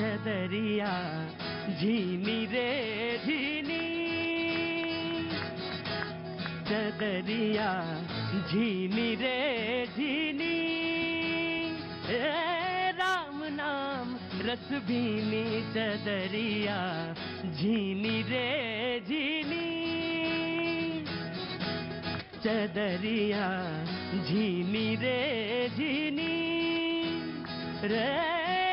चदरिया झीनी रे झीनी, चदरिया झीनी रे झीनी, राम नाम रस भीनी, चदरिया झीनी रे झीनी, चदरिया झीनी रे झीनी, रे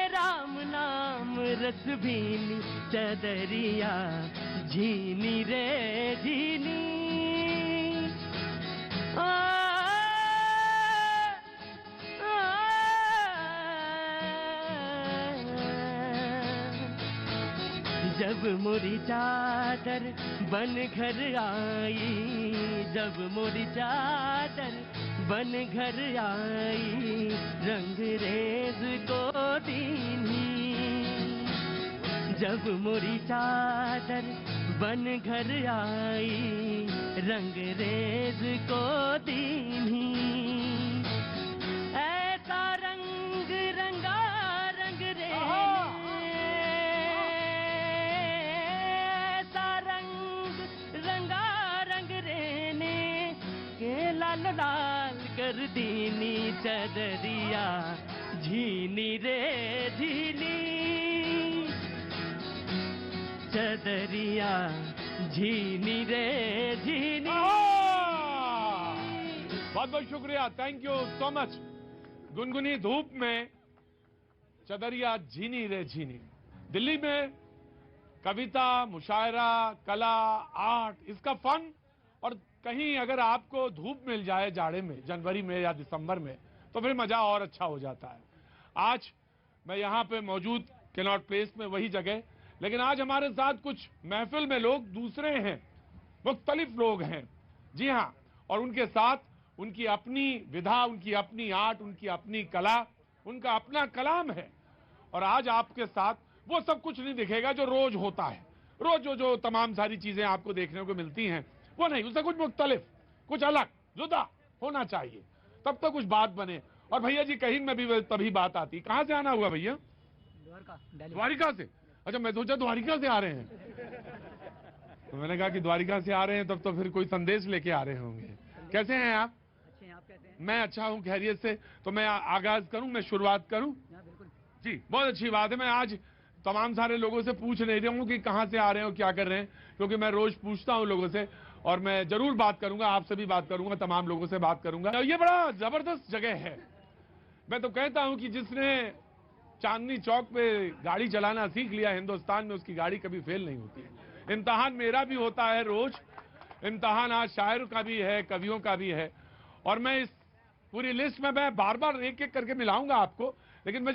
राम नाम रस भीनी, चदरिया झीनी रे झीनी। जब मोरी चादर बन घर आई, जब मोरी चादर बन घर आई, रंग रेज को दीनी, जब मोरी चादर बन घर आई, रंग रेज को दीनी, ऐसा रंग रंगा रंग रे, ऐसा रंग रंगा रंग रेने के लाल लाल कर दीनी, चदरिया झीनी रे झीनी, चदरिया झीनी रे झीनी। बहुत बहुत शुक्रिया, थैंक यू सो मच। गुनगुनी धूप में चदरिया झीनी रे झीनी। दिल्ली में कविता, मुशायरा, कला, आर्ट, इसका फन, और कहीं अगर आपको धूप मिल जाए जाड़े में, जनवरी में या दिसंबर में, तो फिर मजा और अच्छा हो जाता है। आज मैं यहाँ पे मौजूद कैनॉट प्लेस में वही जगह, लेकिन आज हमारे साथ कुछ महफिल में लोग दूसरे हैं, मुख्तलिफ लोग हैं, जी हाँ, और उनके साथ उनकी अपनी विधा, उनकी अपनी आर्ट, उनकी अपनी कला, उनका अपना कलाम है। और आज आपके साथ वो सब कुछ नहीं दिखेगा जो रोज होता है। रोज जो तमाम सारी चीजें आपको देखने को मिलती हैं वो नहीं, उससे कुछ मुख्तलिफ, कुछ अलग, जुदा होना चाहिए, तब तो कुछ बात बने। और भैया जी कहीं में भी तभी बात आती। कहाँ से आना हुआ भैया? द्वारिका से। अच्छा, मैं सोचा द्वारिका से आ रहे हैं, तो मैंने कहा कि द्वारिका से आ रहे हैं तब तो फिर कोई संदेश लेके आ रहे होंगे। कैसे हैं आप? अच्छे हैं, आप कैसे हैं? मैं अच्छा हूँ, खैरियत से। तो मैं आगाज करूं, मैं शुरुआत करूं? बिल्कुल जी, बहुत अच्छी बात है। मैं आज तमाम सारे लोगों से पूछ नहीं रहा हूँ कि कहाँ से आ रहे हो, क्या कर रहे हैं, क्योंकि मैं रोज पूछता हूँ लोगों से, और मैं जरूर बात करूंगा, आपसे भी बात करूंगा, तमाम लोगों से बात करूंगा। ये बड़ा जबरदस्त जगह है। मैं तो कहता हूं कि जिसने चांदनी चौक पे गाड़ी चलाना सीख लिया हिंदुस्तान में, उसकी गाड़ी कभी फेल नहीं होती है। इम्तहान मेरा भी होता है रोज, इम्तहान आज शायर का भी है, कवियों का भी है, और मैं इस पूरी लिस्ट में मैं बार बार एक एक करके मिलाऊंगा आपको, लेकिन मैं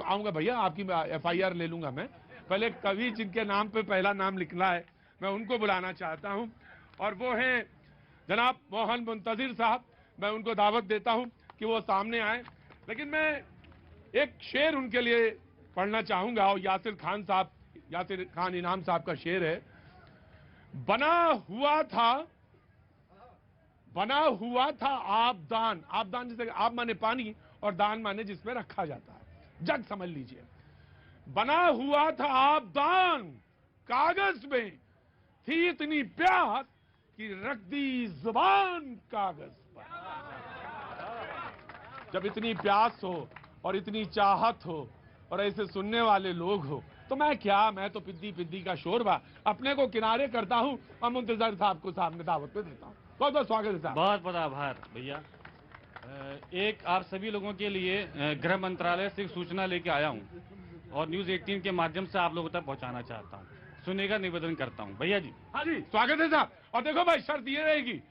आऊंगा भैया, आपकी FIR ले लूंगा मैं। पहले कवि जिनके नाम पे पहला नाम लिखना है, मैं उनको बुलाना चाहता हूं, और वो हैं जनाब मोहन मुंतजिर साहब। मैं उनको दावत देता हूं कि वो सामने आए। लेकिन मैं एक शेर उनके लिए पढ़ना चाहूंगा, और यासिर खान इनाम साहब का शेर है। बना हुआ था आबदान। आबदान जैसे आब माने पानी और दान माने जिसमें रखा जाता है, जग समझ लीजिए। बना हुआ था आबदान, कागज में थी इतनी प्यास कि रख दी जुबान कागज पर। जब इतनी प्यास हो और इतनी चाहत हो और ऐसे सुनने वाले लोग हो, तो मैं तो पिद्दी पिद्दी का शोरबा अपने को किनारे करता हूं और मुंतजर साहब को सामने दावत पे देता हूं। बहुत बहुत स्वागत है साहब। बहुत बहुत आभार भैया। एक आप सभी लोगों के लिए गृह मंत्रालय से एक सूचना लेके आया हूं और न्यूज 18 के माध्यम से आप लोगों तक पहुंचाना चाहता हूं। सुनने का निवेदन करता हूं भैया जी। हाँ जी, स्वागत है साहब। और देखो भाई, शर्त ये रहेगी,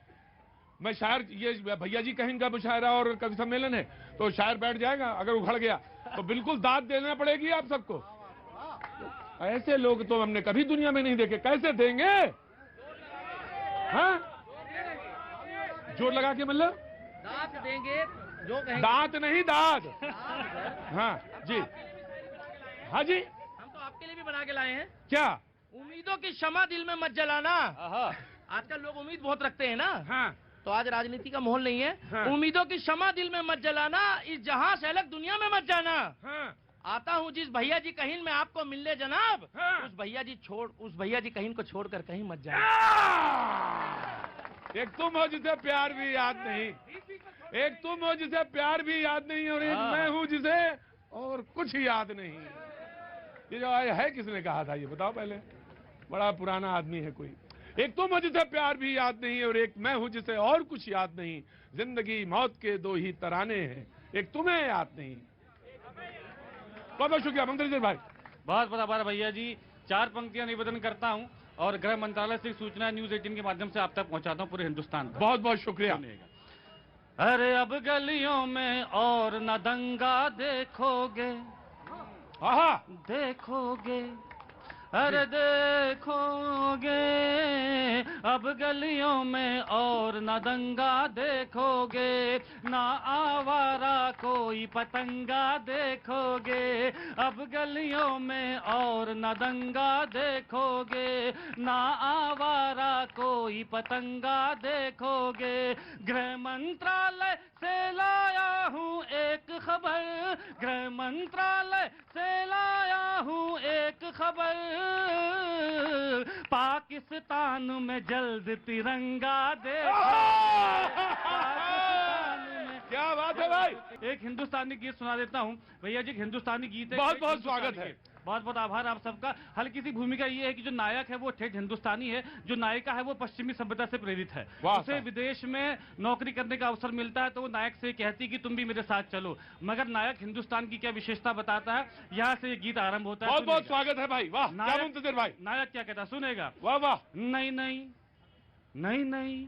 मैं शायर, ये भैया जी कहेंगे मुशायरा और कवि सम्मेलन है, तो शायर बैठ जाएगा, अगर उखड़ गया तो बिल्कुल दाद देना पड़ेगी आप सबको। ऐसे लोग तो हमने कभी दुनिया में नहीं देखे। कैसे देंगे? हाँ, जोर लगा के, मतलब दांत देंगे जो कहेंगे। दांत नहीं, दाद। हाँ जी, हाँ जी। हम तो आपके लिए भी बना के लाए हैं। क्या? उम्मीदों की शमा दिल में मत जलाना, आजकल लोग उम्मीद बहुत रखते हैं ना, हाँ तो आज राजनीति का माहौल नहीं है। हाँ। उम्मीदों की शमा दिल में मत जलाना, इस जहां से अलग दुनिया में मत जाना। हाँ आता हूँ जिस भैया जी कहीं में आपको मिलने जनाब, हाँ। उस भैया जी कहीं को छोड़कर कहीं मत जाना। एक तुम हो जिसे प्यार भी याद नहीं, एक तुम हो जिसे प्यार भी याद नहीं, और एक हाँ। मैं हूँ जिसे और कुछ याद नहीं। ये जो है किसने कहा था ये बताओ पहले, बड़ा पुराना आदमी है कोई। एक तुम हो जिसे प्यार भी याद नहीं, और एक मैं हूँ जिसे और कुछ याद नहीं। जिंदगी मौत के दो ही तराने हैं, एक तुम्हें याद नहीं। बहुत बहुत शुक्रिया मंत्री जी भाई। बहुत बहुत आभार भैया जी। 4 पंक्तियां निवेदन करता हूं और गृह मंत्रालय से सूचना न्यूज 18 के माध्यम से आप तक पहुंचाता हूं पूरे हिंदुस्तान तक। बहुत बहुत शुक्रिया। सुनिएगा। अरे अब गलियों में और न दंगा देखोगे, आहा देखोगे, अरे देखोगे, अब गलियों में और न दंगा देखोगे, ना आवारा कोई पतंगा देखोगे। अब गलियों में और न दंगा देखोगे, ना आवारा कोई पतंगा देखोगे। गृह मंत्रालय से लाया हूँ एक खबर, गृह मंत्रालय से लाया हूँ एक खबर, पाकिस्तान में जल्द तिरंगा क्या बात है भाई। एक हिंदुस्तानी गीत सुना देता हूँ भैया जी। एक हिंदुस्तानी गीत है। बहुत बहुत स्वागत है। बहुत बहुत आभार आप सबका। हल्की सी भूमिका ये है कि जो नायक है वो ठेठ हिंदुस्तानी है, जो नायिका है वो पश्चिमी सभ्यता से प्रेरित है। वाह उसे विदेश में नौकरी करने का अवसर मिलता है तो वो नायक से कहती है कि तुम भी मेरे साथ चलो, मगर नायक हिंदुस्तान की क्या विशेषता बताता है। यहाँ से ये गीत आरंभ होता है। बहुत बहुत स्वागत है भाई। वाह क्या नायक- मुंतजिर भाई। नायक क्या कहता है सुनेगा। वाह वाह। नहीं नहीं नहीं नहीं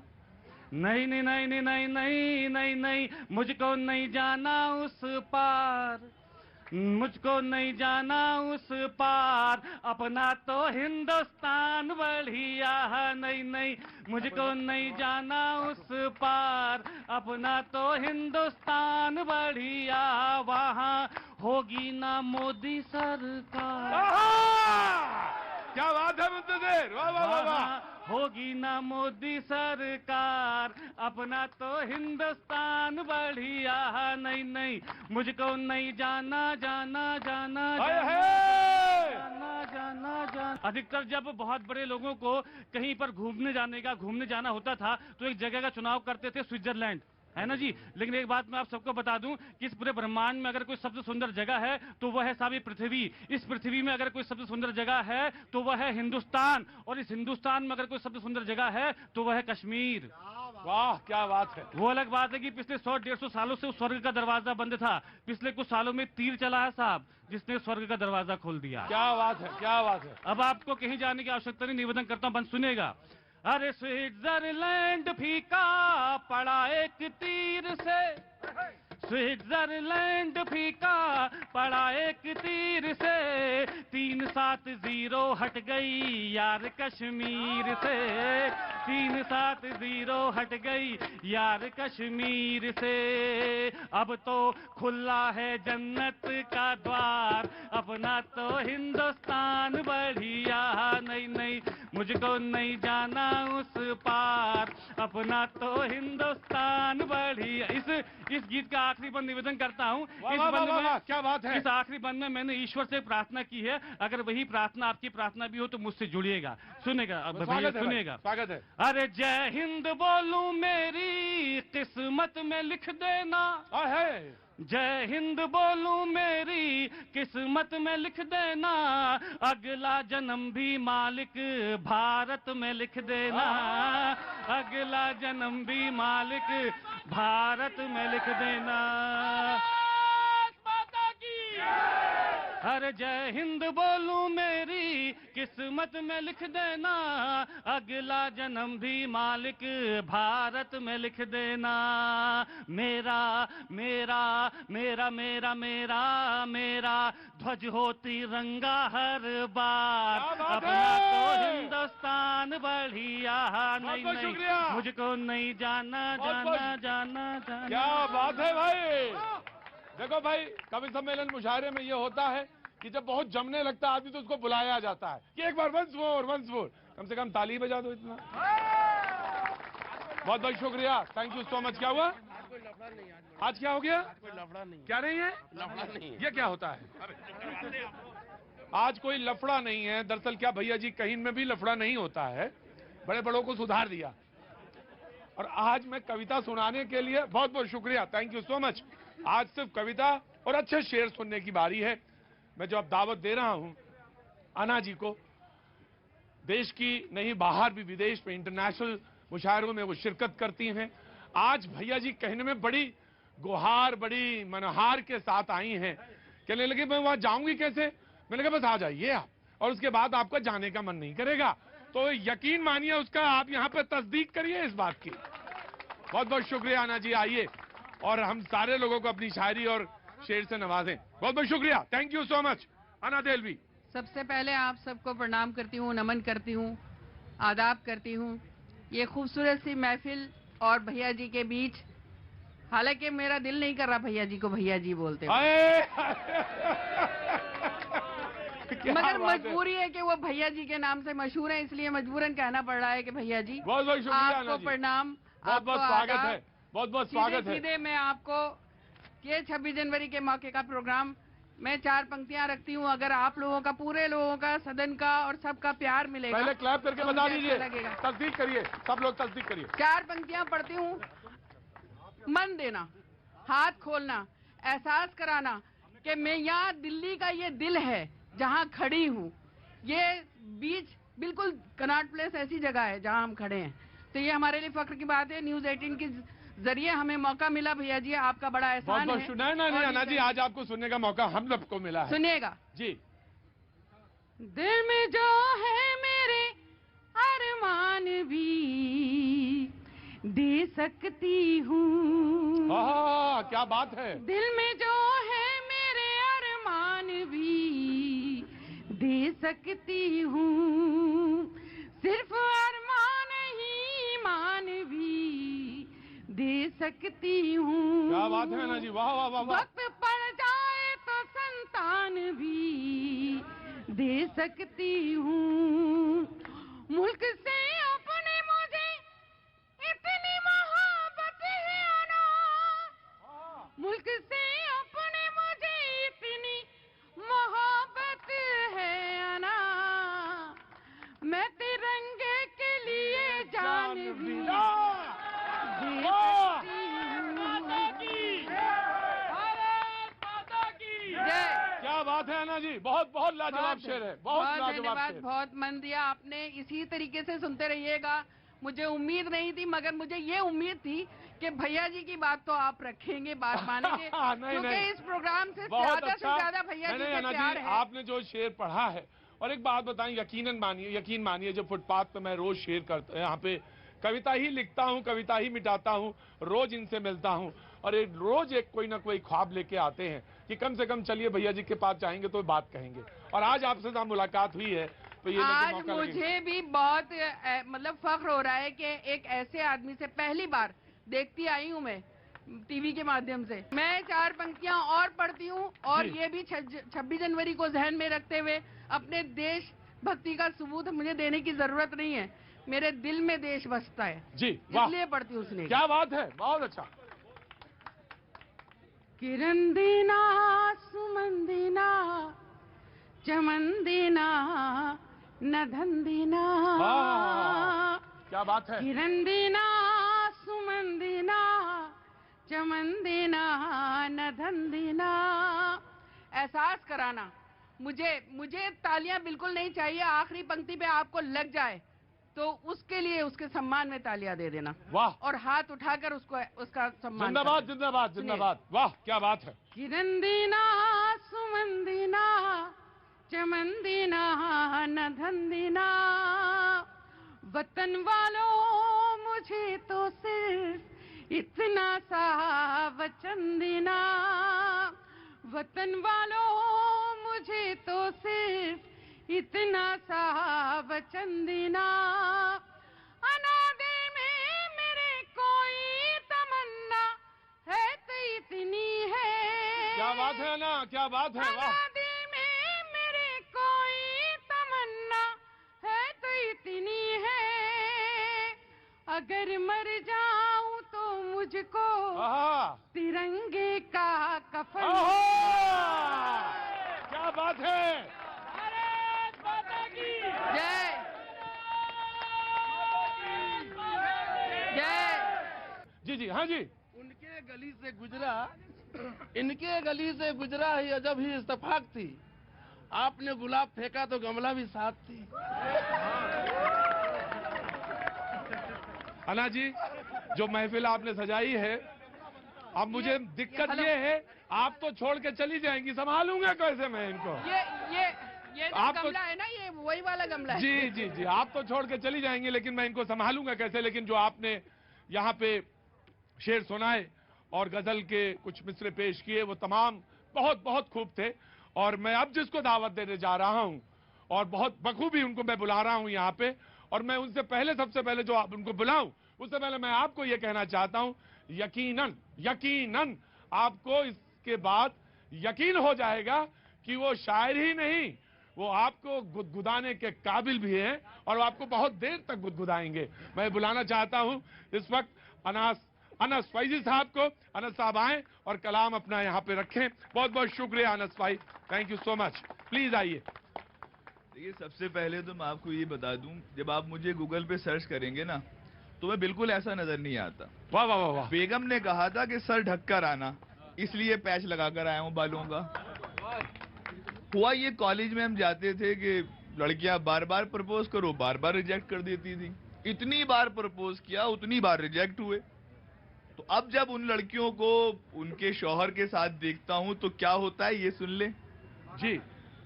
नहीं नहीं नहीं नहीं नहीं नहीं नहीं नहीं, मुझको नहीं जाना उस पार, मुझको नहीं जाना उस पार, अपना तो हिंदुस्तान बढ़िया है। नहीं नहीं, मुझको नहीं जाना उस पार, अपना तो हिंदुस्तान बढ़िया, वहाँ होगी ना मोदी सरकार, क्या बात है मुंतजिर। वाह वाह वाह वाह। वहाँ होगी ना मोदी सरकार, अपना तो हिंदुस्तान बढ़िया है। नहीं नहीं, मुझको नहीं जाना जाना जाना जाना जाना जाना। अधिकतर जब बहुत बड़े लोगों को कहीं पर घूमने जाना होता था तो एक जगह का चुनाव करते थे, स्विट्जरलैंड, है ना जी। लेकिन एक बात मैं आप सबको बता दूं कि इस पूरे ब्रह्मांड में अगर कोई सबसे सुंदर जगह है तो वह है सारी पृथ्वी। इस पृथ्वी में अगर कोई सबसे सुंदर जगह है तो वह है हिंदुस्तान, और इस हिंदुस्तान में अगर कोई सबसे सुंदर जगह है तो वह है कश्मीर। वाह क्या बात है। वो अलग बात है कि पिछले 100-150 सालों से उस स्वर्ग का दरवाजा बंद था, पिछले कुछ सालों में तीर चला है साहब जिसने स्वर्ग का दरवाजा खोल दिया। क्या बात है, क्या बात है। अब आपको कहीं जाने की आवश्यकता नहीं, निवेदन करता हूं, बंद सुनेगा। अरे स्विट्जरलैंड फीका पड़ा एक तीर से, स्विट्जरलैंड फीका पड़ा एक तीर से, 370 हट गई यार कश्मीर से, 370 हट गई यार कश्मीर से। अब तो खुला है जन्नत का द्वार, अपना तो हिंदुस्तान बढ़िया। नहीं नहीं, मुझको नहीं जाना उस पार, अपना तो हिंदुस्तान बढ़िया। इस गीत का आखिरी बंद निवेदन करता हूँ। इस बंद में क्या बात है। इस आखिरी बंद में मैंने ईश्वर से प्रार्थना की है, अगर वही प्रार्थना आपकी प्रार्थना भी हो तो मुझसे जुड़िएगा। सुनेगा भैया, सुनेगा। स्वागत है। अरे जय हिंद बोलूं मेरी किस्मत में लिख देना, है जय हिंद बोलूं मेरी किस्मत में लिख देना, अगला जन्म भी मालिक भारत में लिख देना, अगला जन्म भी मालिक भारत में लिख देना। अरे जय हिंद बोलूं मेरी किस्मत में लिख देना, अगला जन्म भी मालिक भारत में लिख देना। मेरा मेरा मेरा मेरा मेरा मेरा ध्वज हो तिरंगा हर बार, अपना तो हिंदुस्तान बढ़िया। नहीं नहीं, मुझको नहीं जाना जाना जाना जाना। क्या बात है भाई। देखो भाई, कवि सम्मेलन मुशायरे में ये होता है कि जब बहुत जमने लगता है आदमी तो उसको बुलाया जाता है कि एक बार वंस मोर, कम से कम ताली बजा दो इतना। बहुत बहुत शुक्रिया, थैंक यू सो मच। क्या हुआ आज, क्या हो गया? कोई लफड़ा नहीं, क्या नहीं है? लफड़ा नहीं। ये क्या होता है? आज कोई लफड़ा नहीं है। दरअसल क्या भैया जी, कहीं में भी लफड़ा नहीं होता है, बड़े बड़ों को सुधार दिया। और आज मैं कविता सुनाने के लिए, बहुत बहुत शुक्रिया, थैंक यू सो मच। आज सिर्फ कविता और अच्छे शेर सुनने की बारी है। मैं जो अब दावत दे रहा हूं अना जी को, देश की नहीं बाहर भी, विदेश में इंटरनेशनल मुशायरों में वो शिरकत करती हैं। आज भैया जी कहने में बड़ी गुहार, बड़ी मनहार के साथ आई हैं। कहने लगे मैं वहां जाऊंगी कैसे? मैंने कहा बस आ जाइए आप, और उसके बाद आपका जाने का मन नहीं करेगा। तो यकीन मानिए उसका, आप यहां पे तस्दीक करिए इस बात की। बहुत बहुत शुक्रिया अना जी, आइए और हम सारे लोगों को अपनी शायरी और शेर से नवाजें। बहुत बहुत शुक्रिया, थैंक यू सो मच अना देलवी। सबसे पहले आप सबको प्रणाम करती हूँ, नमन करती हूँ, आदाब करती हूँ। ये खूबसूरत सी महफिल और भैया जी के बीच, हालांकि मेरा दिल नहीं कर रहा भैया जी को भैया जी बोलते हुए, मगर मजबूरी है कि वो भैया जी के नाम से मशहूर है, इसलिए मजबूरन कहना पड़ रहा है कि भैया जी बहुत बहुत शुक्रिया अना आपको जी, प्रणाम, बहुत बहुत स्वागत आदाब। है, बहुत बहुत स्वागत है। सीधे मैं आपको ये 26 जनवरी के मौके का प्रोग्राम, मैं 4 पंक्तियां रखती हूँ। अगर आप लोगों का, पूरे लोगों का, सदन का और सबका प्यार मिलेगा, पहले क्लैप करके तो बता मुझे दीजिए, अच्छा लगेगा। तस्दीक करिए, सब लोग तस्दीक करिए। 4 पंक्तियां पढ़ती हूँ। मन देना, हाथ खोलना, एहसास कराना कि मैं यहाँ दिल्ली का ये दिल है जहाँ खड़ी हूँ। ये बीच बिल्कुल कनॉट प्लेस ऐसी जगह है जहाँ हम खड़े हैं, तो ये हमारे लिए फख्र की बात है। न्यूज 18 के जरिए हमें मौका मिला भैया जी, आपका बड़ा बहुत एहसान बहुत है। शुक्रिया। नहीं अना जी, आज आपको सुनने का मौका हम सबको मिला है। सुनिएगा, जी। दिल में जो है मेरे अरमान भी दे सकती हूँ। हाँ, क्या बात है। दिल में जो है मेरे अरमान भी दे सकती हूँ। सिर्फ अरमान ही ईमान भी दे सकती हूँ। क्या बात है अना जी, वाह वाह वाह वाह। वक्त पड़ जाए तो संतान भी दे सकती हूँ। मुल्क से अपने मुझे इतनी मोहब्बत है अना, मुल्क से अपने मुझे इतनी मोहब्बत है अना, मैं तिरंगे के लिए जान भी दे सकती हूँ। जय। क्या बात है अना जी, बहुत बहुत लाजवाब शेर है, बहुत लाजवाब धन्यवाद, शेर। बहुत मन दिया आपने। इसी तरीके से सुनते रहिएगा। मुझे उम्मीद नहीं थी, मगर मुझे ये उम्मीद थी कि भैया जी की बात तो आप रखेंगे, बात मानेंगे, नहीं, क्योंकि नहीं। इस प्रोग्राम से बहुत ज्यादा अच्छा। से ज्यादा भैया जी नहीं, से अना प्यार जी, है। आपने जो शेर पढ़ा है, और एक बात बताएं, यकीन मानिए, जो फुटपाथ पे मैं रोज शेर करता, यहाँ पे कविता ही लिखता हूँ, कविता ही मिटाता हूँ, रोज इनसे मिलता हूँ, और रोज एक कोई ना कोई ख्वाब लेके आते हैं कि कम से कम चलिए भैया जी के पास जाएंगे तो बात कहेंगे। और आज आपसे जहाँ मुलाकात हुई है तो ये आज मौका लगेगा। मुझे भी बहुत मतलब फख्र हो रहा है कि एक ऐसे आदमी से पहली बार देखती आई हूँ मैं टीवी के माध्यम से। मैं 4 पंक्तियां और पढ़ती हूँ, और जी। ये भी 26 जनवरी को जहन में रखते हुए, अपने देश भक्ति का सबूत मुझे देने की जरूरत नहीं है, मेरे दिल में देश बसता है, जी, वाह, इसलिए पढ़ती हूँ। उसने क्या बात है, बहुत अच्छा। किरण देना, सुमन देना, चमन देना, न धन देना, वाह, क्या बात है। किरण देना, सुमन देना, चमन देना, न धन देना, एहसास कराना। मुझे तालियां बिल्कुल नहीं चाहिए, आखिरी पंक्ति पे आपको लग जाए तो उसके लिए, उसके सम्मान में तालियां दे देना, वाह, और हाथ उठाकर उसका सम्मान जिंदाबाद करना। जिंदाबाद जिंदाबाद, वाह क्या बात है। किरण देना, सुमन देना, चमन देना, न धन देना, वतन वालों मुझे तो सिर्फ इतना सा वचन देना, वतन वालों मुझे तो सिर्फ इतना सा वचन देना, अनादे में मेरे कोई तमन्ना है तो इतनी है। क्या बात है ना, क्या बात है, वाह। अनादे में मेरे कोई तमन्ना है तो इतनी है, अगर मर जाऊं तो मुझको आहा, तिरंगे का कफन। आहा, क्या बात है। भारत माता की जय जय। जी जी, हाँ जी। उनके गली से गुजरा, इनके गली से गुजरा ही अजब ही इत्तेफाक थी। आपने गुलाब फेंका तो गमला भी साथ थी। अन्ना जी, जो महफिल आपने सजाई है, अब मुझे दिक्कत ये है, आप तो छोड़ के चली जाएंगी, संभालूंगा कैसे मैं इनको। ये जो आप तो- गमला है ना, ये वही वाला गमला है। जी जी जी, आप तो छोड़ के चली जाएंगी, लेकिन मैं इनको संभालूंगा कैसे। लेकिन जो आपने यहाँ पे शेर सुनाए और गजल के कुछ मिसरे पेश किए, वो तमाम बहुत बहुत खूब थे। और मैं अब जिसको दावत देने जा रहा हूं, और बहुत बखूबी उनको मैं बुला रहा हूं यहाँ पे, और मैं उनसे पहले, सबसे पहले जो आप उनको बुलाऊं, उससे पहले मैं आपको ये कहना चाहता हूं, यकीनन यकीनन आपको इसके बाद यकीन हो जाएगा कि वो शायर ही नहीं, वो आपको गुदगुदाने के काबिल भी हैं, और वो आपको बहुत देर तक गुदगुदाएंगे। मैं बुलाना चाहता हूं इस वक्त अनस फैजी साहब को। अनस साहब आए और कलाम अपना यहाँ पे रखें। बहुत बहुत शुक्रिया अनस भाई, thank you so much. Please आइए। देखिए, सबसे पहले तो मैं आपको ये बता दूं, जब आप मुझे गूगल पे सर्च करेंगे ना, तो मैं बिल्कुल ऐसा नजर नहीं आता। वाह वाह वाह वाह। बेगम ने कहा था कि सर ढककर आना, इसलिए पैच लगाकर आया हूँ बालों का। हुआ ये, कॉलेज में हम जाते थे कि लड़कियां बार बार प्रपोज करो, बार बार रिजेक्ट कर देती थी। इतनी बार प्रपोज किया, उतनी बार रिजेक्ट हुए। तो अब जब उन लड़कियों को उनके शौहर के साथ देखता हूं तो क्या होता है, ये सुन ले जी।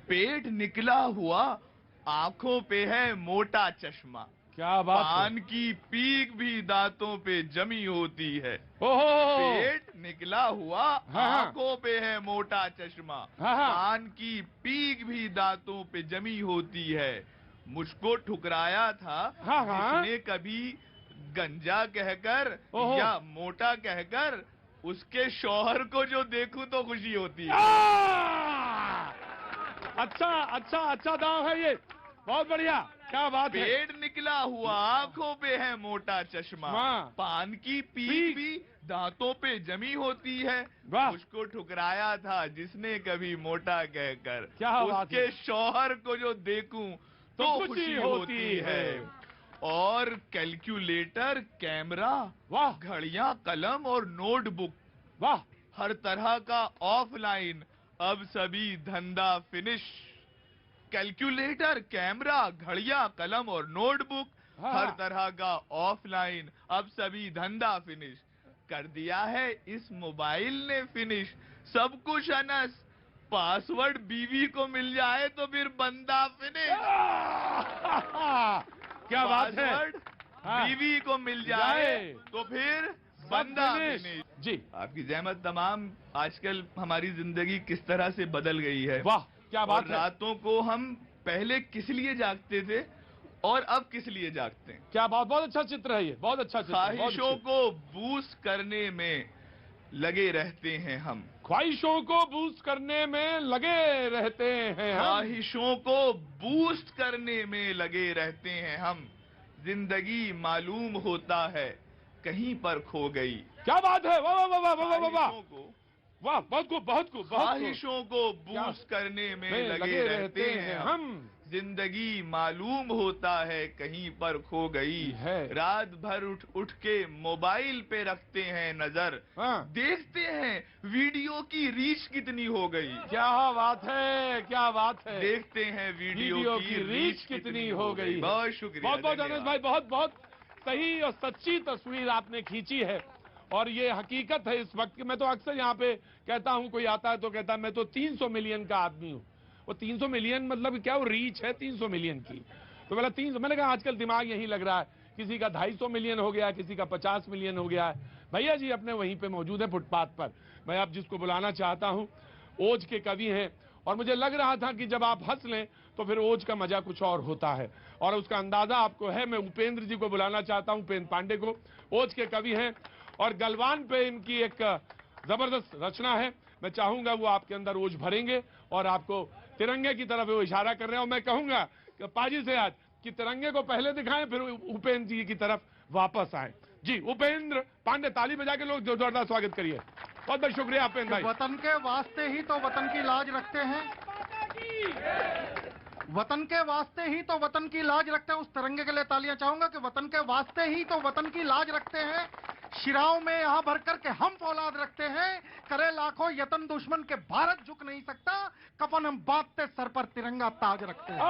पेट निकला हुआ, आंखों पे है मोटा चश्मा, क्या बात है। पान की पीक भी दांतों पे जमी होती है। ओहो। पेट निकला हुआ, हाँ। आंखों पे है मोटा चश्मा, हाँ, हाँ। पान की पीक भी दांतों पे जमी होती है। मुझको ठुकराया था हाँ, हाँ। जिसने कभी गंजा कहकर ओहो। या मोटा कहकर, उसके शौहर को जो देखूं तो खुशी होती है। अच्छा अच्छा अच्छा दाव है ये, बहुत बढ़िया, क्या बात है। पेट निकला हुआ, आंखों पे है मोटा चश्मा, हाँ। पान की पीक। पीक भी दांतों पे जमी होती है। वाह। उसको ठुकराया था जिसने कभी मोटा कहकर, क्या बात उसके है। शौहर को जो देखूं तो खुशी खुशी होती होती है। और कैलकुलेटर, कैमरा, वाह घड़ियां, कलम और नोटबुक, वाह। हर तरह का ऑफलाइन, अब सभी धंधा फिनिश। कैलकुलेटर, कैमरा, घड़ियां, कलम और नोटबुक, हाँ। हर तरह का ऑफलाइन, अब सभी धंधा फिनिश। कर दिया है इस मोबाइल ने फिनिश, सब कुछ अनस, पासवर्ड बीवी को मिल जाए तो फिर बंदा फिनिश। क्या बात है। पासवर्ड हाँ। बीवी को मिल जाए जाए तो फिर बंदा फिनिश। फिनिश। जी, आपकी जहमत तमाम, आजकल हमारी जिंदगी किस तरह से बदल गई है। वाह क्या और बात है। रातों को हम पहले किस लिए जागते थे और अब किस लिए जागते हैं। क्या बात, बहुत अच्छा चित्र है ये, बहुत अच्छा चित्र, बहुत ख्वाहिशों अच्छी। को बूस्ट करने में लगे रहते हैं हम, ख्वाहिशों को बूस्ट करने में लगे रहते हैं हम। ख्वाहिशों को बूस्ट करने में लगे रहते हैं हम। जिंदगी मालूम होता है कहीं पर खो गई। क्या बात है, वाह वाह वाह वाह वाह वाह वाह, ख्वाहिशों को वाह, बहुत खूब बहुत खूब बहुत खूब। ख्वाहिशों को बूस्ट करने में में लगे रहते हैं हम। जिंदगी मालूम होता है कहीं पर खो गई है। रात भर उठ के मोबाइल पे रखते हैं नजर, हाँ। देखते हैं वीडियो की रीच कितनी हो गई। क्या बात है, क्या बात है। देखते हैं वीडियो की रीच कितनी हो गई। बहुत शुक्रिया, बहुत बहुत धन्यवाद। अनस भाई, बहुत बहुत सही और सच्ची तस्वीर आपने खींची है, और ये हकीकत है इस वक्त की। मैं तो अक्सर यहाँ पे कहता हूँ, कोई आता है तो कहता है मैं तो 300 मिलियन का आदमी हूँ। वो 300 मिलियन मतलब क्या, वो रीच है 300 मिलियन की। तो बोला 300, मैंने कहा आजकल दिमाग यही लग रहा है, किसी का 250 मिलियन हो गया, किसी का 50 मिलियन हो गया है। भैया जी अपने वहीं पे मौजूद है फुटपाथ पर। मैं अब जिसको बुलाना चाहता हूँ, ओज के कवि हैं, और मुझे लग रहा था कि जब आप हंस लें तो फिर ओज का मजा कुछ और होता है, और उसका अंदाजा आपको है। मैं उपेंद्र जी को बुलाना चाहता हूँ, उपेंद्र पांडे को। ओज के कवि हैं और गलवान पे इनकी एक जबरदस्त रचना है। मैं चाहूंगा वो आपके अंदर ओज भरेंगे और आपको तिरंगे की तरफ वो इशारा कर रहे हैं, और मैं कहूंगा कि पाजी से आज कि तिरंगे को पहले दिखाएं फिर उपेंद्र जी की तरफ वापस आए। जी उपेंद्र पांडे, ताली बजा के लोग जोरदार स्वागत करिए। बहुत बहुत शुक्रिया उपेंद्र भाई। वतन के वास्ते ही तो वतन की लाज रखते हैं, वतन के वास्ते ही तो वतन की लाज रखते हैं। उस तिरंगे के लिए तालियां चाहूंगा कि वतन के वास्ते ही तो वतन की लाज रखते हैं। शिराओं में यहाँ भर करके हम फौलाद रखते हैं, करे लाखों यतन दुश्मन के भारत झुक नहीं सकता, कफन हम बांधते सर पर तिरंगा ताज रखते हैं।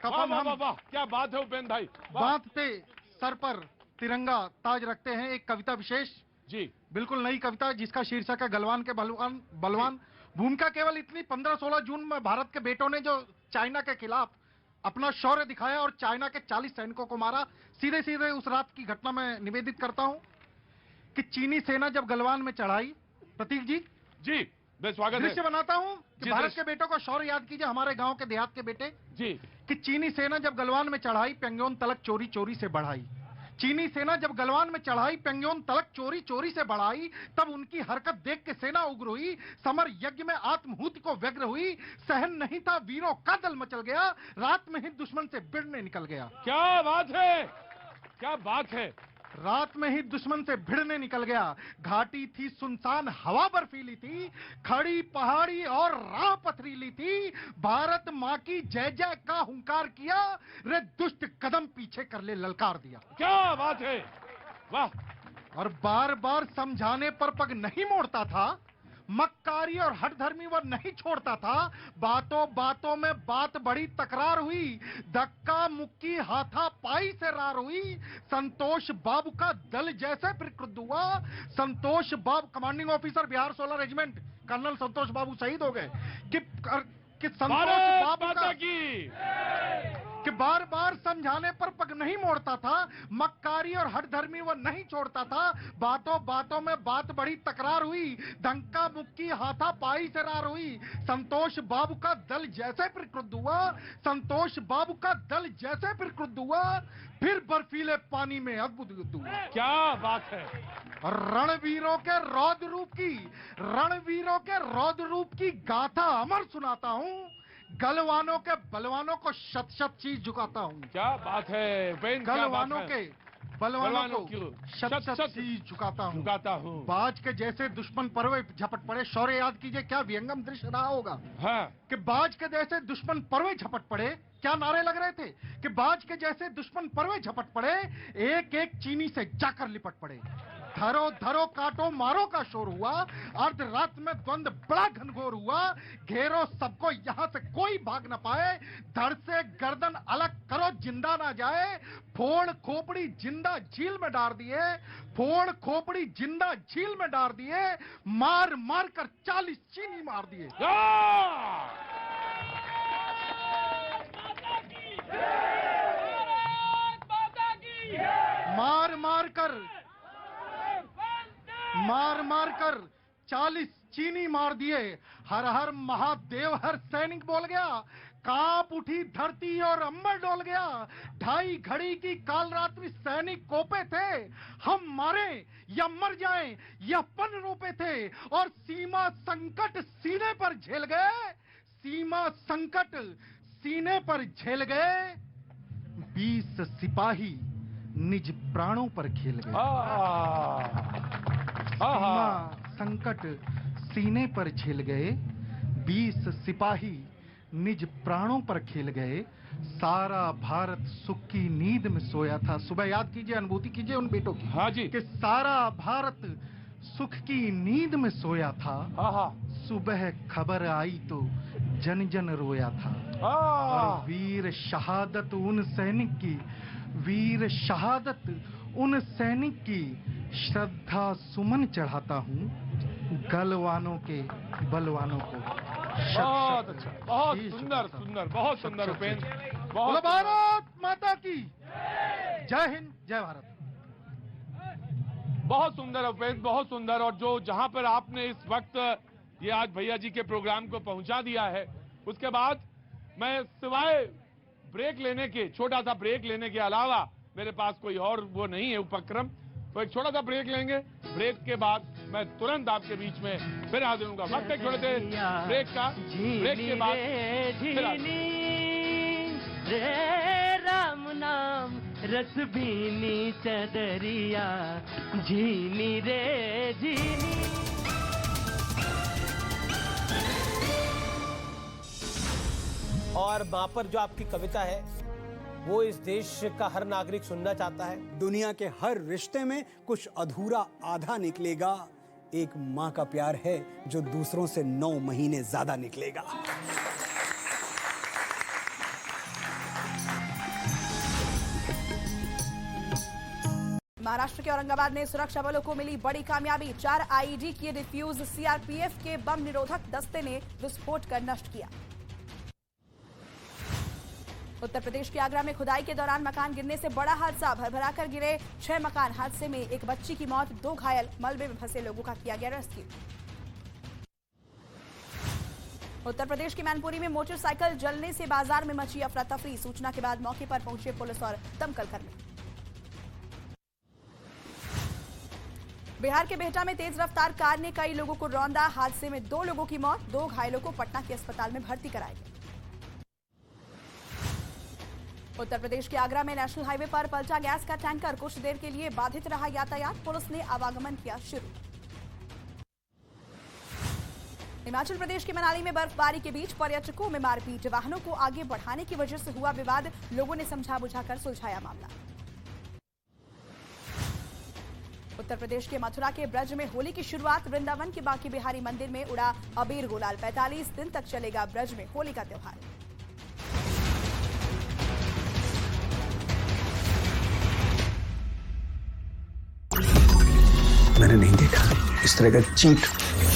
कफन वाह हम वाह वाह, क्या बात है उपेंद्र भाई, वाह। बांधते सर पर तिरंगा ताज रखते हैं। एक कविता विशेष, जी बिल्कुल नई कविता जिसका शीर्षक है गलवान के बलवान बलवान। भूमिका केवल इतनी, 15-16 जून में भारत के बेटों ने जो चाइना के खिलाफ अपना शौर्य दिखाया और चाइना के 40 सैनिकों को मारा, सीधे सीधे उस रात की घटना में निवेदित करता हूं कि चीनी सेना जब गलवान में चढ़ाई, प्रतीक जी जी मैं स्वागत है। दृश्य बनाता हूं कि जी, भारत दृश्य। के बेटों का शौर्य याद कीजिए, हमारे गांव के देहात के बेटे, जी कि चीनी सेना जब गलवान में चढ़ाई पेंगोन तलक चोरी चोरी से बढ़ाई। चीनी सेना जब गलवान में चढ़ाई पेंगोन तलक चोरी चोरी से बढ़ाई, तब उनकी हरकत देख के सेना उग्र हुई, समर यज्ञ में आत्महूति को व्यग्र हुई, सहन नहीं था वीरों का दल मचल गया, रात में ही दुश्मन से भिड़ने निकल गया। क्या बात है, क्या बात है। रात में ही दुश्मन से भिड़ने निकल गया। घाटी थी सुनसान, हवा बर्फीली थी, खड़ी पहाड़ी और राह पथरीली थी, भारत माँ की जय जय का हुंकार किया, रे दुष्ट कदम पीछे कर ले ललकार दिया। क्या बात है, वाह। और बार बार समझाने पर पग नहीं मोड़ता था, मक्कारी और हठधर्मी वह नहीं छोड़ता था, बातों बातों में बात बड़ी तकरार हुई, धक्का मुक्की हाथा पाई से रार हुई, संतोष बाबू का दल जैसे प्रकृत हुआ। Santosh Babu commanding officer Bihar 16 regiment colonel Santosh Babu शहीद हो गए कि संतोष भारत बाबू माता का की। कि बार बार समझाने पर पग नहीं मोड़ता था, मक्कारी और हठधर्मी वह नहीं छोड़ता था, बातों बातों में बात बड़ी तकरार हुई, धक्का मुक्की हाथा पाई से रार हुई, संतोष बाबू का दल जैसे प्रकृत हुआ, संतोष बाबू का दल जैसे प्रकृत हुआ, फिर बर्फीले पानी में अद्भुत युद्ध हुआ। क्या बात है। और रणवीरों के रौद्र रूप की, रणवीरों के रौद्र रूप की गाथा अमर सुनाता हूँ, गलवानों के बलवानों को शत शत चीज झुकाता हूँ। क्या बात है उपेंद्र, क्या बात गलवानों है। के बलवानों को शत शत चीज झुकाता हूँ। झुकाता हूँ। बाज के जैसे दुश्मन परवे झपट पड़े, शौर्य याद कीजिए, क्या विहंगम दृश्य रहा होगा। हाँ कि बाज के जैसे दुश्मन परवे झपट पड़े, क्या नारे लग रहे थे कि बाज के जैसे दुश्मन परवे झपट पड़े, एक एक चीनी से जाकर लिपट पड़े, धरो धरो काटो मारो का शोर हुआ, अर्ध रात में द्वंद बड़ा घनघोर हुआ, घेरो सबको यहाँ से कोई भाग न पाए, धड़ से गर्दन अलग करो जिंदा ना जाए, फोड़ खोपड़ी जिंदा झील में डाल दिए, फोड़ खोपड़ी जिंदा झील में डाल दिए, मार मार कर 40 चीनी मार दिए। मार मार कर 40 चीनी मार दिए। हर हर महादेव हर सैनिक बोल गया, कांप उठी धरती और अंबर डोल गया, 2.5 घड़ी की काल रात्रि सैनिक कोपे थे, हम मारे या मर जाएं यह पन रूपे थे, और सीमा संकट सीने पर झेल गए, सीमा संकट सीने पर झेल गए, 20 सिपाही निज प्राणों पर खेल गए। सीमा संकट सीने पर झेल गए, 20 सिपाही निज प्राणों पर खेल गए, सारा भारत सुख की नींद में सोया था। सुबह याद कीजिए, अनुभूति कीजिए उन बेटों की। हाँ जी। कि सारा भारत सुख की नींद में सोया था, सुबह खबर आई तो जन जन रोया था। और वीर शहादत उन सैनिक की, वीर शहादत उन सैनिक की, श्रद्धा सुमन चढ़ाता हूँ, गलवानों के बलवानों को। बहुत अच्छा, बहुत सुंदर सुंदर, बहुत सुंदर उपेंद्र, बहुत भारत माता की जय हिंद, जय भारत। बहुत सुंदर उपेंद्र, बहुत सुंदर। और जो जहां पर आपने इस वक्त ये आज भैया जी के प्रोग्राम को पहुंचा दिया है, उसके बाद मैं सिवाय ब्रेक लेने के, छोटा सा ब्रेक लेने के अलावा मेरे पास कोई और वो नहीं है उपक्रम, तो एक छोटा सा ब्रेक लेंगे। ब्रेक के बाद मैं तुरंत आपके बीच में फिर हाजिर होऊंगा। वक्त एक छोटे से ब्रेक का, ब्रेक के बाद फिर रे राम नाम रस भीनी चदरिया झीनी रे झीनी। और वहां पर जो आपकी कविता है वो इस देश का हर नागरिक सुनना चाहता है। दुनिया के हर रिश्ते में कुछ अधूरा आधा निकलेगा, एक माँ का प्यार है जो दूसरों से 9 महीने ज्यादा निकलेगा। महाराष्ट्र के औरंगाबाद में सुरक्षा बलों को मिली बड़ी कामयाबी। 4 आईईडी किए डिफ्यूज, सीआरपीएफ के बम निरोधक दस्ते ने विस्फोट कर नष्ट किया। उत्तर प्रदेश के आगरा में खुदाई के दौरान मकान गिरने से बड़ा हादसा, भरभराकर गिरे 6 मकान। हादसे में एक बच्ची की मौत, 2 घायल। मलबे में फंसे लोगों का किया गया रेस्क्यू। उत्तर प्रदेश के मैनपुरी में मोटरसाइकिल जलने से बाजार में मची अफरा तफरी। सूचना के बाद मौके पर पहुंचे पुलिस और दमकल कर्मी। बिहार के बिहटा में तेज रफ्तार कार ने कई लोगों को रौंदा। हादसे में 2 लोगों की मौत, 2 घायलों को पटना के अस्पताल में भर्ती कराया गया। उत्तर प्रदेश के आगरा में नेशनल हाईवे पर पलटा गैस का टैंकर, कुछ देर के लिए बाधित रहा यातायात। पुलिस ने आवागमन किया शुरू। हिमाचल प्रदेश के मनाली में बर्फबारी के बीच पर्यटकों में मारपीट, वाहनों को आगे बढ़ाने की वजह से हुआ विवाद। लोगों ने समझा बुझाकर सुलझाया मामला। उत्तर प्रदेश के मथुरा के ब्रज में होली की शुरुआत। वृंदावन के बांके बिहारी मंदिर में उड़ा अबीर गुलाल। 45 दिन तक चलेगा ब्रज में होली का त्योहार। मैंने नहीं देखा इस तरह का चीट,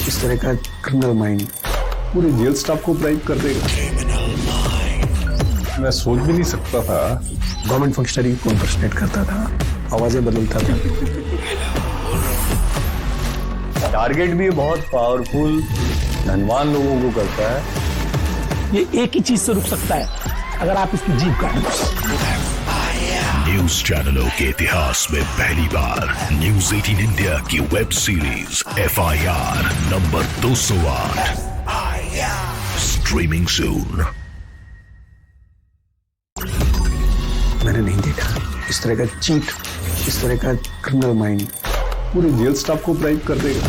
इस तरह का क्रिमिनल माइंड पूरे जेल स्टाफ को ब्राइब कर देगा। मैं सोच भी नहीं सकता था। गवर्नमेंट फंक्शनरी को इम्पर्सनेट करता था, आवाजें बदलता था। टारगेट भी बहुत पावरफुल, धनवान लोगों को करता है। ये एक ही चीज से रुक सकता है, अगर आप इसकी जीभ काटें। न्यूज चैनलों के इतिहास में पहली बार न्यूज 18 इंडिया की web series FIR number 208 streaming soon. मैंने नहीं देखा इस तरह का चीट, इस तरह का क्रिमिनल माइंड पूरे जेल स्टाफ को ब्राइब कर देगा।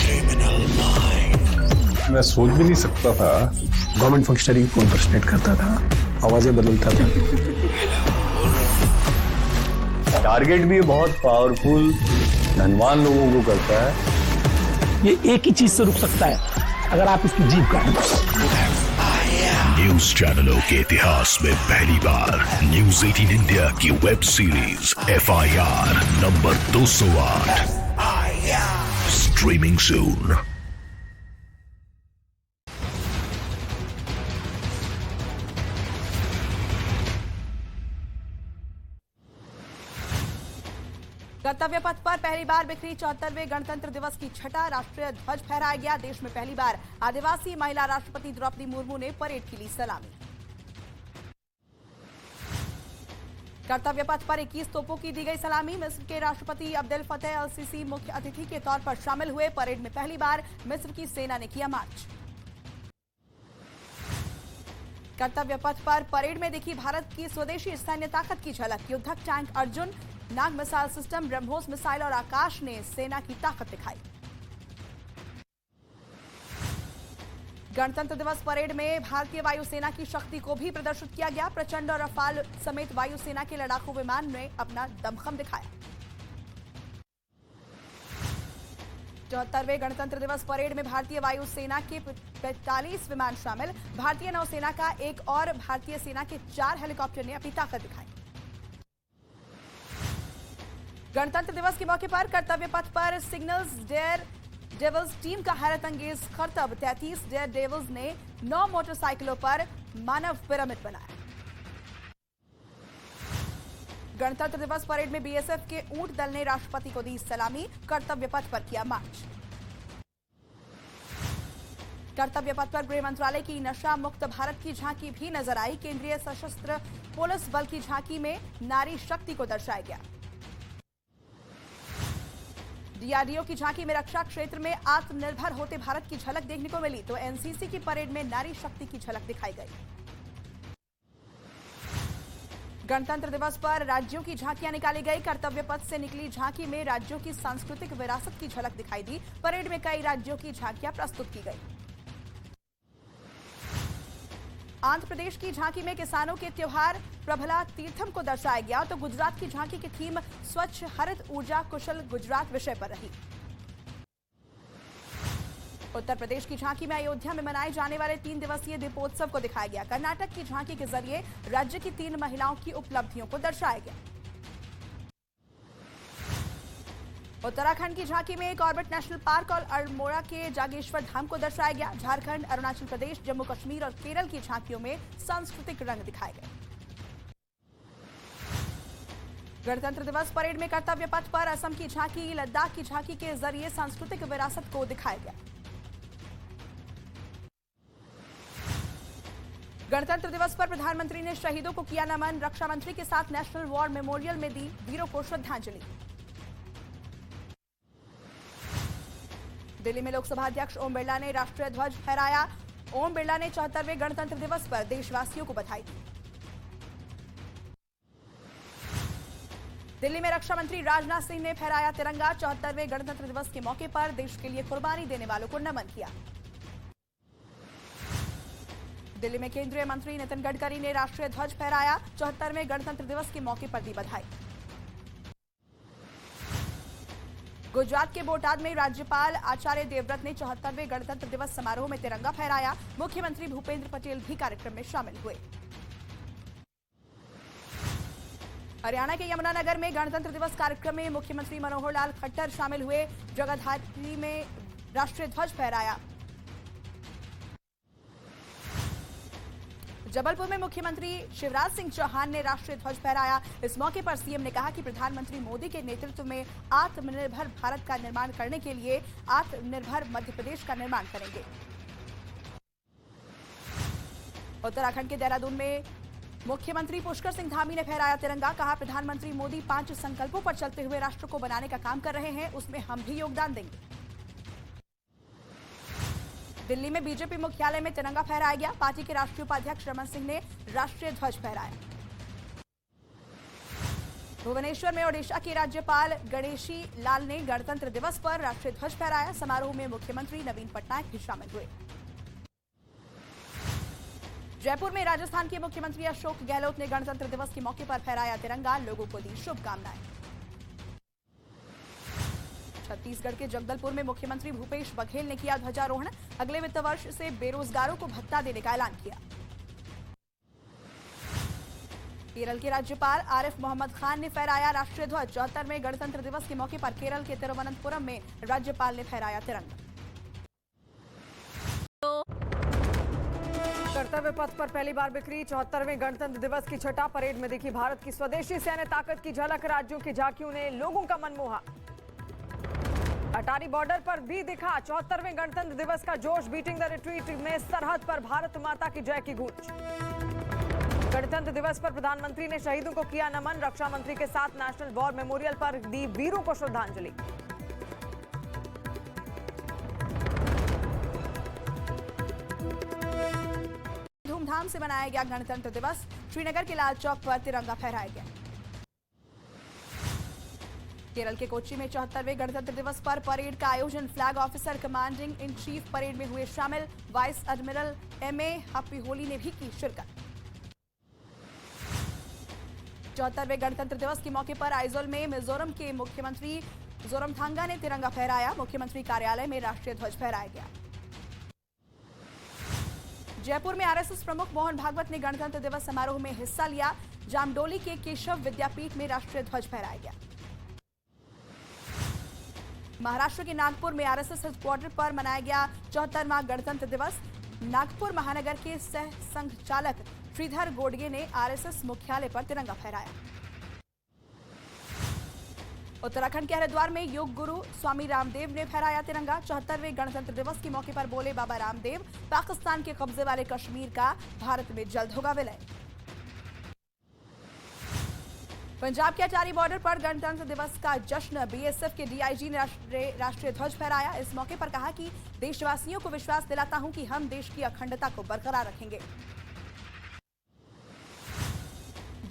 मैं सोच भी नहीं सकता था। गवर्नमेंट फंक्शनरी को इम्पर्सनेट करता था, आवाजें बदलता था। टारगेट भी बहुत पावरफुल, धनवान लोगों को करता है। ये एक ही चीज से रुक सकता है, अगर आप इसकी जीभ काटें। न्यूज चैनलों के इतिहास में पहली बार न्यूज 18 इंडिया की web series FIR number 208 streaming soon. Kartavya Path पर पहली बार बिखरी 74वें गणतंत्र दिवस की छटा। राष्ट्रीय ध्वज फहराया गया। देश में पहली बार आदिवासी महिला राष्ट्रपति द्रौपदी मुर्मू ने परेड की ली सलामी। कर्तव्य पथ पर 21 तोपों की दी गई सलामी। मिस्र के राष्ट्रपति अब्देल फतेह अल सीसी मुख्य अतिथि के तौर पर शामिल हुए। परेड में पहली बार मिस्र की सेना ने किया मार्च। कर्तव्य पथ पर परेड में दिखी भारत की स्वदेशी सैन्य ताकत की झलक। युद्धक टैंक अर्जुन, नाग मिसाइल सिस्टम, ब्रह्मोस मिसाइल और आकाश ने सेना की ताकत दिखाई। गणतंत्र दिवस परेड में भारतीय वायुसेना की शक्ति को भी प्रदर्शित किया गया। प्रचंड और रफाल समेत वायुसेना के लड़ाकू विमान ने अपना दमखम दिखाया। 74वें गणतंत्र दिवस परेड में भारतीय वायुसेना के 45 विमान शामिल। भारतीय नौसेना का एक और भारतीय सेना के 4 हेलीकॉप्टर ने अपनी ताकत दिखाई। गणतंत्र दिवस के मौके पर कर्तव्य पथ पर सिग्नल्स डेयर डेविल्स टीम का हैरत अंगेज करतब। 33 डेयर डेविल्स ने 9 मोटरसाइकिलों पर मानव पिरामिड बनाया। गणतंत्र दिवस परेड में BSF के ऊंट दल ने राष्ट्रपति को दी सलामी। कर्तव्य पथ पर किया मार्च। कर्तव्य पथ पर गृह मंत्रालय की नशा मुक्त भारत की झांकी भी नजर आई। केंद्रीय सशस्त्र पुलिस बल की झांकी में नारी शक्ति को दर्शाया गया। DRDO की झांकी में रक्षा क्षेत्र में आत्मनिर्भर होते भारत की झलक देखने को मिली, तो NCC की परेड में नारी शक्ति की झलक दिखाई गई। गणतंत्र दिवस पर राज्यों की झांकियां निकाली गई। कर्तव्य पथ से निकली झांकी में राज्यों की सांस्कृतिक विरासत की झलक दिखाई दी। परेड में कई राज्यों की झांकियां प्रस्तुत की गई। आंध्र प्रदेश की झांकी में किसानों के त्योहार प्रभला तीर्थम को दर्शाया गया, तो गुजरात की झांकी की थीम स्वच्छ हरित ऊर्जा कुशल गुजरात विषय पर रही। उत्तर प्रदेश की झांकी में अयोध्या में मनाए जाने वाले 3 दिवसीय दीपोत्सव को दिखाया गया। कर्नाटक की झांकी के जरिए राज्य की 3 महिलाओं की उपलब्धियों को दर्शाया गया। उत्तराखंड की झांकी में कॉर्बेट नेशनल पार्क और अल्मोड़ा के जागेश्वर धाम को दर्शाया गया। झारखंड, अरुणाचल प्रदेश, जम्मू कश्मीर और केरल की झांकियों में सांस्कृतिक रंग दिखाए गए। गणतंत्र दिवस परेड में कर्तव्य पथ पर असम की झांकी, लद्दाख की झांकी के जरिए सांस्कृतिक विरासत को दिखाया गया। गणतंत्र दिवस पर प्रधानमंत्री ने शहीदों को किया नमन। रक्षा मंत्री के साथ नेशनल वॉर मेमोरियल में दी वीरों को श्रद्धांजलि। दिल्ली में लोकसभा अध्यक्ष ओम बिरला ने राष्ट्रीय ध्वज फहराया। ओम बिरला ने 74वें गणतंत्र दिवस पर देशवासियों को बधाई दी। दिल्ली में रक्षा मंत्री राजनाथ सिंह ने फहराया तिरंगा। 74वें गणतंत्र दिवस के मौके पर देश के लिए कुर्बानी देने वालों को नमन किया। दिल्ली में केंद्रीय मंत्री नितिन गडकरी ने राष्ट्रीय ध्वज फहराया। 74वें गणतंत्र दिवस के मौके पर दी बधाई। गुजरात के बोटाद में राज्यपाल आचार्य देवव्रत ने 74वें गणतंत्र दिवस समारोह में तिरंगा फहराया। मुख्यमंत्री भूपेंद्र पटेल भी कार्यक्रम में शामिल हुए। हरियाणा के यमुनानगर में गणतंत्र दिवस कार्यक्रम में मुख्यमंत्री मनोहर लाल खट्टर शामिल हुए। जगाधरी में राष्ट्रीय ध्वज फहराया। जबलपुर में मुख्यमंत्री शिवराज सिंह चौहान ने राष्ट्रीय ध्वज फहराया। इस मौके पर सीएम ने कहा कि प्रधानमंत्री मोदी के नेतृत्व में आत्मनिर्भर भारत का निर्माण करने के लिए आत्मनिर्भर मध्य प्रदेश का निर्माण करेंगे। उत्तराखंड के देहरादून में मुख्यमंत्री पुष्कर सिंह धामी ने फहराया तिरंगा। कहा, प्रधानमंत्री मोदी 5 संकल्पों पर चलते हुए राष्ट्र को बनाने का काम कर रहे हैं, उसमें हम भी योगदान देंगे। दिल्ली में बीजेपी मुख्यालय में तिरंगा फहराया गया। पार्टी के राष्ट्रीय उपाध्यक्ष रमन सिंह ने राष्ट्रीय ध्वज फहराया। भुवनेश्वर में ओडिशा के राज्यपाल गणेशी लाल ने गणतंत्र दिवस पर राष्ट्रीय ध्वज फहराया। समारोह में मुख्यमंत्री नवीन पटनायक भी शामिल हुए। जयपुर में राजस्थान के मुख्यमंत्री अशोक गहलोत ने गणतंत्र दिवस के मौके पर फहराया तिरंगा। लोगों को दी शुभकामनाएं। छत्तीसगढ़ के जगदलपुर में मुख्यमंत्री भूपेश बघेल ने किया ध्वजारोहण। अगले वित्त वर्ष से बेरोजगारों को भत्ता देने का ऐलान किया। केरल के राज्यपाल आरिफ मोहम्मद खान ने फहराया राष्ट्रीय ध्वज। 74वें गणतंत्र दिवस के मौके पर केरल के तिरुवनंतपुरम में राज्यपाल ने फहराया तिरंगा। कर्तव्य पथ पर पहली बार बिखरी 74वें गणतंत्र दिवस की छठा। परेड में देखी भारत की स्वदेशी सैन्य ताकत की झलक। राज्यों की झांकियों ने लोगों का मन मोहा। अटारी बॉर्डर पर भी दिखा 74वें गणतंत्र दिवस का जोश। बीटिंग द रिट्रीट में सरहद पर भारत माता की जय की गूंज। गणतंत्र दिवस पर प्रधानमंत्री ने शहीदों को किया नमन। रक्षा मंत्री के साथ नेशनल वॉर मेमोरियल पर दी वीरों को श्रद्धांजलि। धूमधाम से मनाया गया गणतंत्र दिवस। श्रीनगर के लाल चौक पर तिरंगा फहराया गया। केरल के कोच्चि में 74वें गणतंत्र दिवस पर परेड का आयोजन। Flag officer commanding in chief parade में हुए शामिल। Vice admiral MA happy Holi ने भी की शिरकत। 74वें गणतंत्र दिवस के मौके पर आइजोल में मिजोरम के मुख्यमंत्री जोरमथांगा ने तिरंगा फहराया। मुख्यमंत्री कार्यालय में राष्ट्रीय ध्वज फहराया गया। जयपुर में आरएसएस प्रमुख मोहन भागवत ने गणतंत्र दिवस समारोह में हिस्सा लिया। जामडोली के केशव विद्यापीठ में राष्ट्रीय ध्वज फहराया गया। महाराष्ट्र के नागपुर में आरएसएस हेडक्वार्टर पर मनाया गया 74वां गणतंत्र दिवस। नागपुर महानगर के सह संघचालक श्रीधर गोडगे ने आरएसएस मुख्यालय पर तिरंगा फहराया। उत्तराखंड के हरिद्वार में योग गुरु स्वामी रामदेव ने फहराया तिरंगा। 74वें गणतंत्र दिवस के मौके पर बोले बाबा रामदेव, पाकिस्तान के कब्जे वाले कश्मीर का भारत में जल्द होगा विलय। पंजाब के अटारी बॉर्डर पर गणतंत्र दिवस का जश्न। बीएसएफ के डीआईजी ने राष्ट्रीय ध्वज फहराया। इस मौके पर कहा कि देशवासियों को विश्वास दिलाता हूं कि हम देश की अखंडता को बरकरार रखेंगे।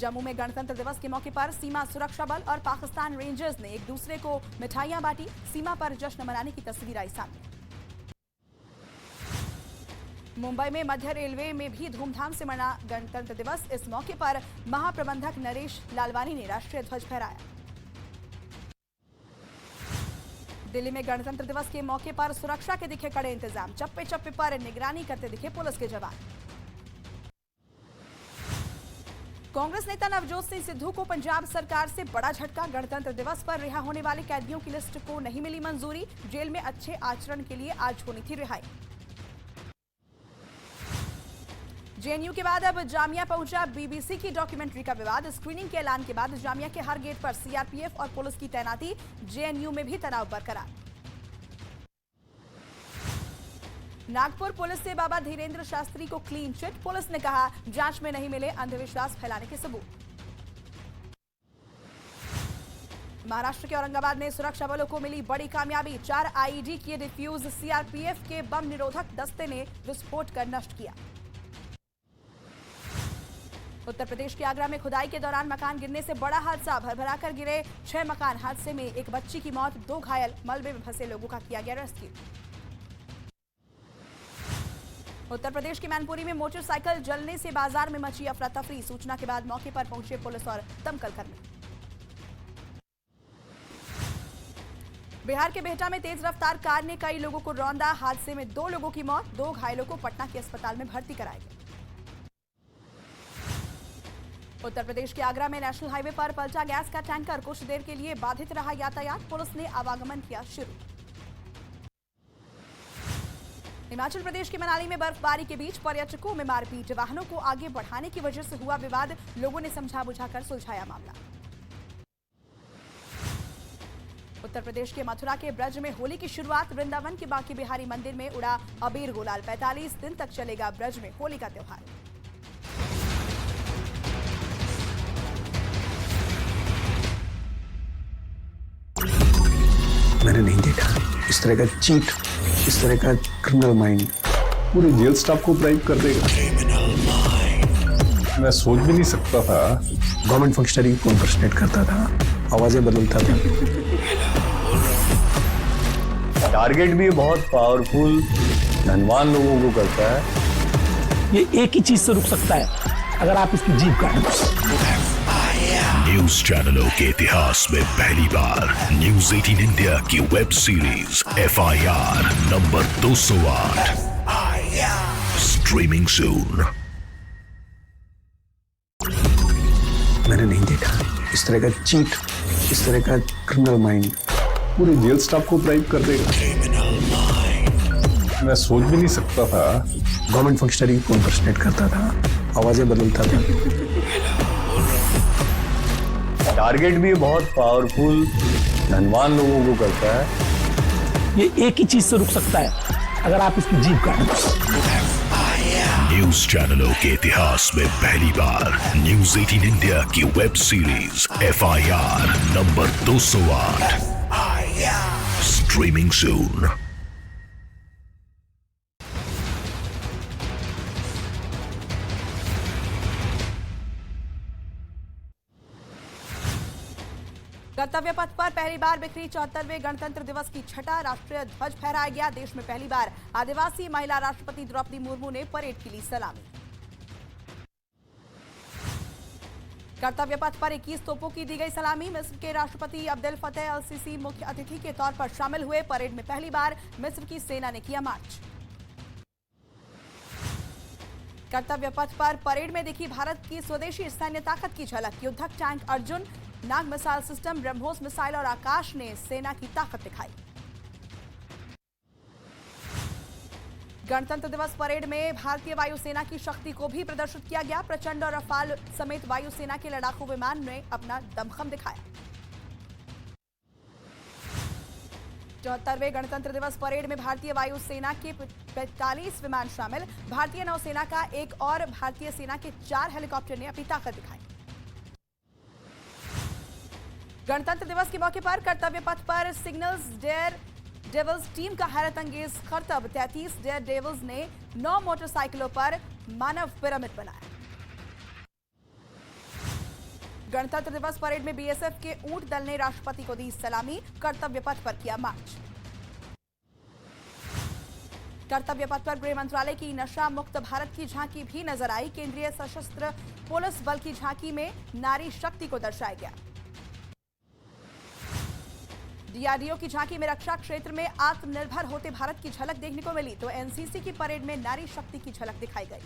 जम्मू में गणतंत्र दिवस के मौके पर सीमा सुरक्षा बल और पाकिस्तान रेंजर्स ने एक दूसरे को मिठाइयां बांटी। सीमा पर जश्न मनाने की तस्वीर आई सामने। मुंबई में मध्य रेलवे में भी धूमधाम से मना गणतंत्र दिवस। इस मौके पर महाप्रबंधक नरेश लालवानी ने राष्ट्रीय ध्वज फहराया। दिल्ली में गणतंत्र दिवस के मौके पर सुरक्षा के दिखे कड़े इंतजाम। चप्पे चप्पे पर निगरानी करते दिखे पुलिस के जवान। कांग्रेस नेता नवजोत सिंह सिद्धू को पंजाब सरकार से बड़ा झटका। गणतंत्र दिवस पर रिहा होने वाले कैदियों की लिस्ट को नहीं मिली मंजूरी। जेल में अच्छे आचरण के लिए आज होनी थी रिहाई। जेएनयू के बाद अब जामिया पहुंचा बीबीसी की डॉक्यूमेंट्री का विवाद। स्क्रीनिंग के ऐलान के बाद जामिया के हर गेट पर सीआरपीएफ और पुलिस की तैनाती। जेएनयू में भी तनाव बरकरार। नागपुर पुलिस से बाबा धीरेन्द्र शास्त्री को क्लीन चिट। पुलिस ने कहा जांच में नहीं मिले अंधविश्वास फैलाने के सबूत। महाराष्ट्र के औरंगाबाद में सुरक्षा बलों को मिली बड़ी कामयाबी। 4 आईईडी किए डिफ्यूज। सीआरपीएफ के बम निरोधक दस्ते ने विस्फोट कर नष्ट किया। उत्तर प्रदेश के आगरा में खुदाई के दौरान मकान गिरने से बड़ा हादसा। भरभराकर गिरे 6 मकान। हादसे में एक बच्ची की मौत, 2 घायल। मलबे में फंसे लोगों का किया गया रेस्क्यू। उत्तर प्रदेश के मैनपुरी में मोटरसाइकिल जलने से बाजार में मची अफरा तफरी। सूचना के बाद मौके पर पहुंचे पुलिस और दमकल कर्मी। बिहार के बिहटा में तेज रफ्तार कार ने कई लोगों को रौंदा। हादसे में 2 लोगों की मौत, 2 घायलों को पटना के अस्पताल में भर्ती कराया गया। उत्तर प्रदेश के आगरा में नेशनल हाईवे पर पलटा गैस का टैंकर। कुछ देर के लिए बाधित रहा यातायात। पुलिस ने आवागमन किया शुरू। हिमाचल प्रदेश के मनाली में बर्फबारी के बीच पर्यटकों में मारपीट। वाहनों को आगे बढ़ाने की वजह से हुआ विवाद। लोगों ने समझा बुझाकर सुलझाया मामला। उत्तर प्रदेश के मथुरा के ब्रज में होली की शुरुआत। वृंदावन के बांके बिहारी मंदिर में उड़ा अबीर गुलाल। 45 दिन तक चलेगा ब्रज में होली का त्योहार। मैंने नहीं देखा इस तरह का चीट, इस तरह का क्रिमिनल माइंड पूरे जेल स्टाफ को ब्राइब कर देगा। मैं सोच भी नहीं सकता था। गवर्नमेंट फंक्शनरी को इम्पर्सनेट करता था, आवाजें बदलता था। टारगेट भी बहुत पावरफुल धनवान लोगों को करता है। ये एक ही चीज से रुक सकता है, अगर आप इसकी जीभ काट दो। न्यूज चैनलों के इतिहास में पहली बार न्यूज 18 इंडिया की web series FIR number 208 streaming soon. मैंने नहीं देखा इस तरह का चीट, इस तरह का क्रिमिनल माइंड पूरे जेल स्टाफ को ब्राइब कर देगा। मैं सोच भी नहीं सकता था। गवर्नमेंट फंक्शनरी को इम्पर्सनेट करता था, आवाजें बदलता था। टारगेट भी बहुत पावरफुल धनवान लोगों को करता है। ये एक ही चीज से रुक सकता है, अगर आप इसकी जीभ काट दो। न्यूज चैनलों के इतिहास में पहली बार न्यूज 18 इंडिया की web series FIR number 208 streaming soon. Kartavya Path पर पहली बार बिखरी 74वें गणतंत्र दिवस की छठा राष्ट्रीय ध्वज फहराया गया। देश में पहली बार आदिवासी महिला राष्ट्रपति द्रौपदी मुर्मू ने परेड की ली सलामी। कर्तव्य पथ पर 21 तोपों की दी गई सलामी। मिस्र के राष्ट्रपति अब्देल फतेह अल सीसी मुख्य अतिथि के तौर पर शामिल हुए। परेड में पहली बार मिस्र की सेना ने किया मार्च। कर्तव्य पथ पर परेड में दिखी भारत की स्वदेशी सैन्य ताकत की झलक। युद्धक टैंक अर्जुन, नाग मिसाइल सिस्टम, ब्रह्मोस मिसाइल और आकाश ने सेना की ताकत दिखाई। गणतंत्र दिवस परेड में भारतीय वायुसेना की शक्ति को भी प्रदर्शित किया गया। प्रचंड और रफाल समेत वायुसेना के लड़ाकू विमान ने अपना दमखम दिखाया। 74वें गणतंत्र दिवस परेड में भारतीय वायुसेना के 45 विमान शामिल। भारतीय नौसेना का एक और भारतीय सेना के 4 हेलीकॉप्टर ने अपनी ताकत दिखाई। गणतंत्र दिवस के मौके पर कर्तव्य पथ पर सिग्नल्स डेयर डेविल्स टीम का हैरत अंगेज करतब। 33 डेयर डेविल्स ने 9 मोटरसाइकिलों पर मानव पिरामिड बनाया। गणतंत्र दिवस परेड में बीएसएफ के ऊंट दल ने राष्ट्रपति को दी सलामी, कर्तव्य पथ पर किया मार्च। कर्तव्य पथ पर गृह मंत्रालय की नशा मुक्त भारत की झांकी भी नजर आई। केंद्रीय सशस्त्र पुलिस बल की झांकी में नारी शक्ति को दर्शाया गया। डीआरडीओ की झांकी में रक्षा क्षेत्र में आत्मनिर्भर होते भारत की झलक देखने को मिली, तो एनसीसी की परेड में नारी शक्ति की झलक दिखाई गई।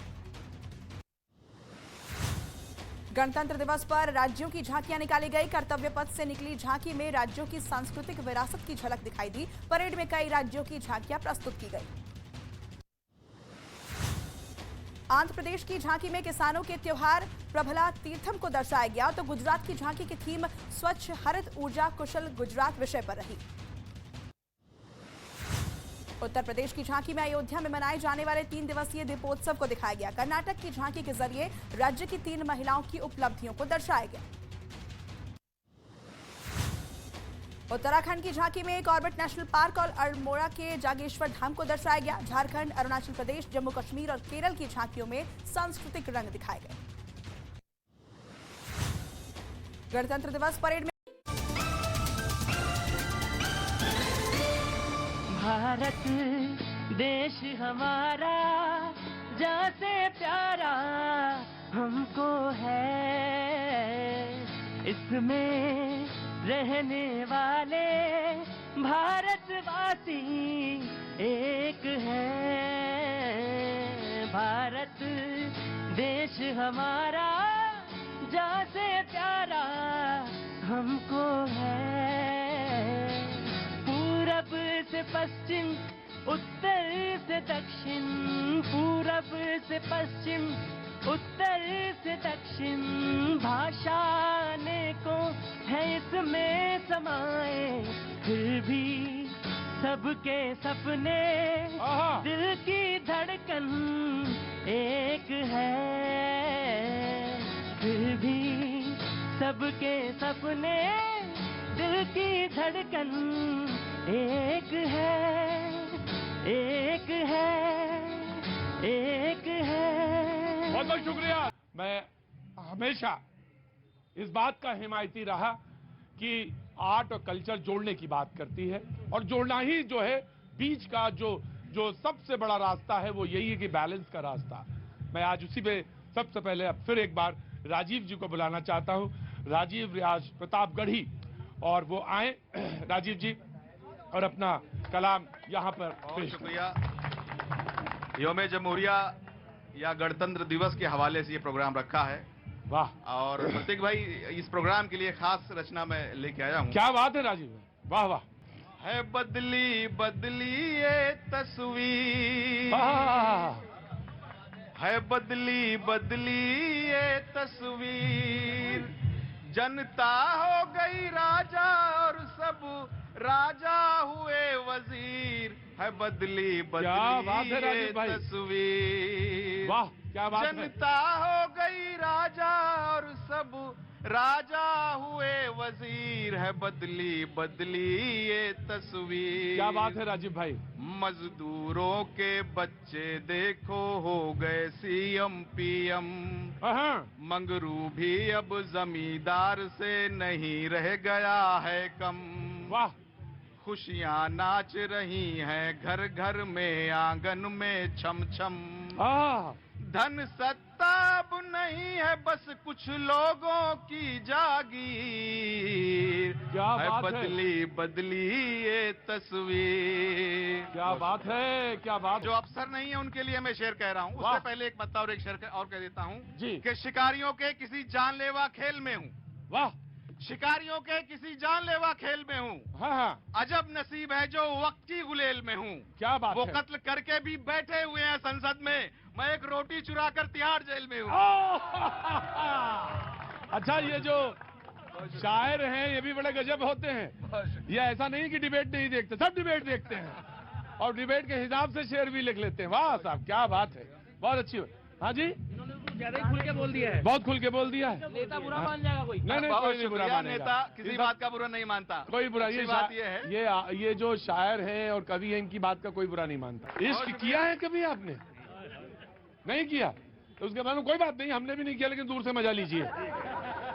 गणतंत्र दिवस पर राज्यों की झांकियां निकाली गई। कर्तव्य पथ से निकली झांकी में राज्यों की सांस्कृतिक विरासत की झलक दिखाई दी। परेड में कई राज्यों की झांकियां प्रस्तुत की गई। आंध्र प्रदेश की झांकी में किसानों के त्योहार प्रभला तीर्थम को दर्शाया गया, तो गुजरात की झांकी की थीम स्वच्छ हरित ऊर्जा कुशल गुजरात विषय पर रही। उत्तर प्रदेश की झांकी में अयोध्या में मनाए जाने वाले 3 दिवसीय दीपोत्सव को दिखाया गया। कर्नाटक की झांकी के जरिए राज्य की 3 महिलाओं की उपलब्धियों को दर्शाया गया। उत्तराखंड की झांकी में कॉर्बेट नेशनल पार्क और अल्मोड़ा के जागेश्वर धाम को दर्शाया गया। झारखंड, अरुणाचल प्रदेश, जम्मू कश्मीर और केरल की झांकियों में सांस्कृतिक रंग दिखाए गए। गणतंत्र दिवस परेड में भारत देश हमारा जहाँ से प्यारा हमको है, इसमें रहने वाले भारतवासी एक है। भारत देश हमारा जहाँ से प्यारा हमको है, पूरब से पश्चिम उत्तर से दक्षिण, पूरब से पश्चिम उत्तर से दक्षिण, भाषा को है इसमें समाए, फिर भी सबके सपने दिल की धड़कन एक है, फिर भी सबके सपने दिल की धड़कन एक है, एक है, एक है। बहुत बहुत शुक्रिया। मैं हमेशा इस बात का हिमायती रहा कि आर्ट और कल्चर जोड़ने की बात करती है, और जोड़ना ही जो है बीच का जो सबसे बड़ा रास्ता है वो यही है कि बैलेंस का रास्ता। मैं आज उसी पे सबसे पहले अब फिर एक बार राजीव जी को बुलाना चाहता हूं, राजीव रियाज प्रतापगढ़ी, और वो आए राजीव जी और अपना कलाम यहाँ पर पेश। शुक्रिया। योम जमहूरिया या गणतंत्र दिवस के हवाले से ये प्रोग्राम रखा है। वाह। और प्रतीक भाई, इस प्रोग्राम के लिए खास रचना मैं लेके आया हूँ। क्या बात है राजीव, वाह वाह। है बदली बदली ये तस्वीर, है बदली बदली ये तस्वीर, जनता हो गई राजा और सब राजा हुए वजीर, है बदली बदली ये तस्वीर। वाह क्या बात है। जनता हो गई राजा और सब राजा हुए वजीर, है बदली बदली ये तस्वीर। क्या बात है राजीव भाई। मजदूरों के बच्चे देखो हो गए सीएम पीएम, मंगरू भी अब जमींदार से नहीं रह गया है कम। वाह। खुशियाँ नाच रही हैं घर घर में आंगन में छम छम, धन सत्ता अब नहीं है बस कुछ लोगों की जागीर, है बदली बदली ये तस्वीर। क्या बात है, क्या बात। जो अफसर नहीं है उनके लिए मैं शेर कह रहा हूँ। उससे पहले एक मत और एक शेर और कह देता हूँ जी, कि शिकारियों के किसी जानलेवा खेल में हूँ। वाह। शिकारियों के किसी जानलेवा खेल में हूँ। हाँ। अजब नसीब है जो वक्त की गुलेल में हूँ। क्या बात वो है। कत्ल करके भी बैठे हुए हैं संसद में, मैं एक रोटी चुरा कर तिहाड़ जेल में हूँ। अच्छा, ये जो शायर हैं ये भी बड़े गजब होते हैं। ये ऐसा नहीं कि डिबेट नहीं देखते, सब डिबेट देखते हैं और डिबेट के हिसाब से शेर भी लिख लेते हैं। वाह साहब, क्या बात है, बहुत अच्छी बात। हाँ जी, ज्यादा ही खुल के बोल दिया है। बहुत खुल के बोल दिया है। नेता बुरा मान जाएगा कोई? नहीं, कोई नहीं बुरा मानेगा। नेता किसी बात का बुरा नहीं मानता। कोई बुरा, ये बात ये है, ये जो शायर हैं और कवि हैं इनकी बात का कोई बुरा नहीं मानता। इश्क किया है कभी आपने? नहीं किया तो उसके बाद में कोई बात नहीं, हमने भी नहीं किया, लेकिन दूर से मजा लीजिए।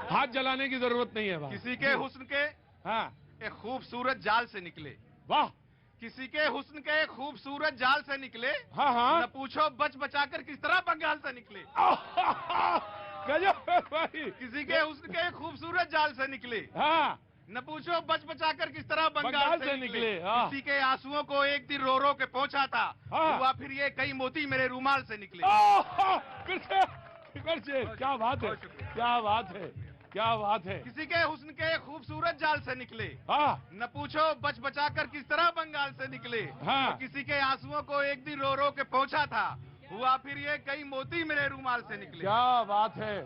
हाथ जलाने की जरूरत नहीं है भाई। किसी के हुस्न के हाँ एक खूबसूरत जाल से निकले। वाह। किसी के हुस्न के एक खूबसूरत जाल से निकले। हाँ हाँ। न पूछो बच बचाकर किस तरह बंगाल से निकले। गजब है भाई। किसी के हुस्न के एक खूबसूरत जाल से निकले। हाँ। न पूछो बच बचाकर किस तरह बंगाल से निकले। हाँ। किसी के आंसुओं को एक दिन रो रो के पहुंचा था। हाँ। हुआ फिर ये कई मोती मेरे रूमाल से निकले। फिर से क्या बात है, क्या बात है, क्या बात है। किसी के हुस्न के एक खूबसूरत जाल से निकले। हाँ। न पूछो बच बचाकर किस तरह बंगाल से निकले। हाँ। तो किसी के आंसुओं को एक दिन रो रो के पहुंचा था। हुआ फिर ये कई मोती मेरे रूमाल से निकले। क्या बात है।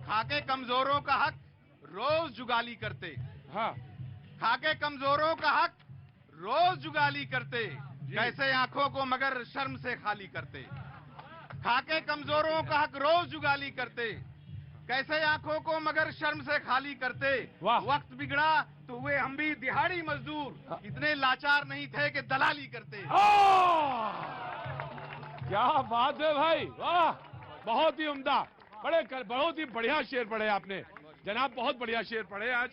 खाके कमजोरों का हक रोज जुगाली करते। हाँ। खाके कमजोरों का हक रोज जुगाली करते। कैसे आंखों को मगर शर्म से खाली करते। खाके कमजोरों का हक रोज जुगाली करते। कैसे आंखों को मगर शर्म से खाली करते। वक्त बिगड़ा तो हुए हम भी दिहाड़ी मजदूर। इतने लाचार नहीं थे कि दलाली करते। क्या बात है भाई, वाह, बहुत ही उम्दा, बहुत ही बढ़िया शेर पढ़े आपने जनाब, बहुत बढ़िया शेर पढ़े, आज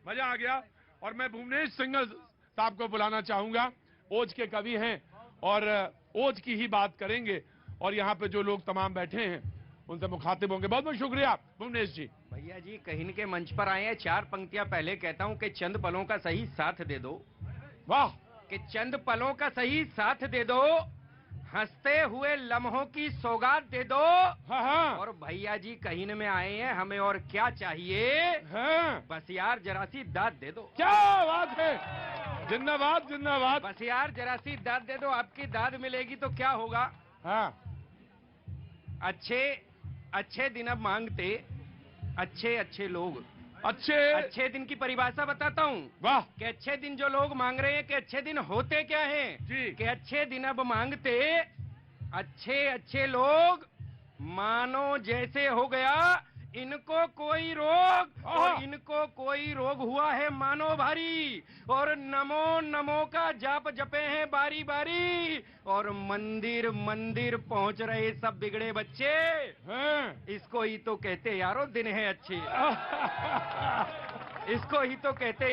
मजा आ गया। और मैं भुवनेश सिंघल साहब को बुलाना चाहूंगा, ओज के कवि हैं और ओज की ही बात करेंगे और यहाँ पे जो लोग तमाम बैठे हैं उनसे मुखातिब होंगे। बहुत बहुत शुक्रिया भुवनेश जी। भैया जी कहीं के मंच पर आए हैं, 4 पंक्तियां पहले कहता हूं कि चंद पलों का सही साथ दे दो। वाह। कि चंद पलों का सही साथ दे दो, हंसते हुए लम्हों की सौगात दे दो। हाँ। और भैया जी कहीं में आए हैं, हमें और क्या चाहिए। हाँ। बस यार जरा सी दाद दे दो। क्या बात है, जिंदाबाद जिंदाबाद। बस यार जरा सी दाद दे दो, आपकी दाद मिलेगी तो क्या होगा। हाँ। अच्छे दिन अब मांगते अच्छे लोग। अच्छे दिन की परिभाषा बताता हूँ। वाह। कि अच्छे दिन जो लोग मांग रहे हैं कि अच्छे दिन होते क्या हैं जी। कि अच्छे दिन अब मांगते अच्छे लोग, मानो जैसे हो गया इनको कोई रोग और इनको कोई रोग हुआ है मानो भारी। और नमो नमो का जाप जपे हैं बारी बारी। और मंदिर मंदिर पहुंच रहे सब बिगड़े बच्चे। इसको ही तो कहते यारो दिन है अच्छे। इसको ही तो कहते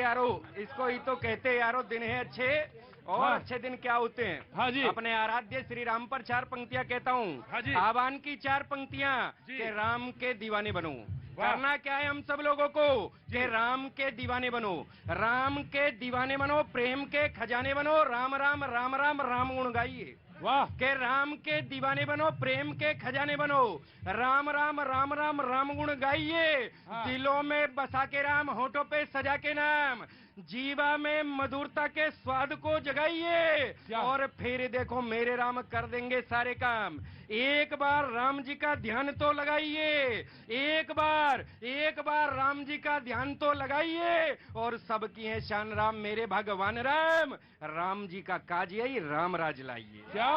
यारो दिन है अच्छे। और हाँ। अच्छे दिन क्या होते हैं। हाँ जी। अपने आराध्य श्री राम पर 4 पंक्तियां कहता हूँ। हाँ जी। आह्वान की 4 पंक्तियां कि राम के दीवाने बनो। करना क्या है हम सब लोगों को कि राम के दीवाने बनो। राम के दीवाने बनो, प्रेम के खजाने बनो। राम राम राम राम राम गुण गाइए। वाह। के राम के दीवाने बनो, प्रेम के खजाने बनो। राम राम राम राम राम गुण गाइए। हाँ। दिलों में बसा के राम, होठों पे सजा के नाम, जीवा में मधुरता के स्वाद को जगाइए। और फिर देखो मेरे राम कर देंगे सारे काम। एक बार राम जी का ध्यान तो लगाइए। एक बार राम जी का ध्यान तो लगाइए। और सबकी है शान राम मेरे भगवान राम। राम जी का काज यही राम राज लाइए। क्या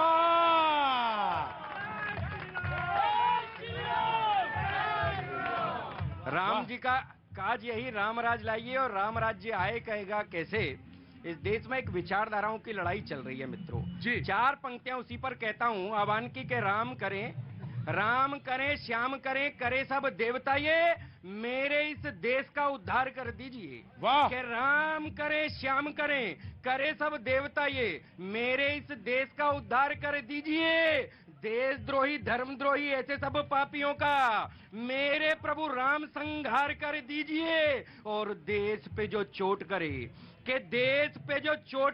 राम जी का काज यही राम राज लाइए। और राम राज्य आए कहेगा कैसे। इस देश में एक विचारधाराओं की लड़ाई चल रही है मित्रों जी। 4 पंक्तियां उसी पर कहता हूं। आह्वान की के राम करें श्याम करें, करे सब देवता ये मेरे इस देश का उद्धार कर दीजिए। वाह। के राम करें श्याम करें, करे सब देवता ये मेरे इस देश का उद्धार कर दीजिए। देशद्रोही धर्मद्रोही ऐसे सब पापियों का मेरे प्रभु राम संहार कर दीजिए। और देश पे जो चोट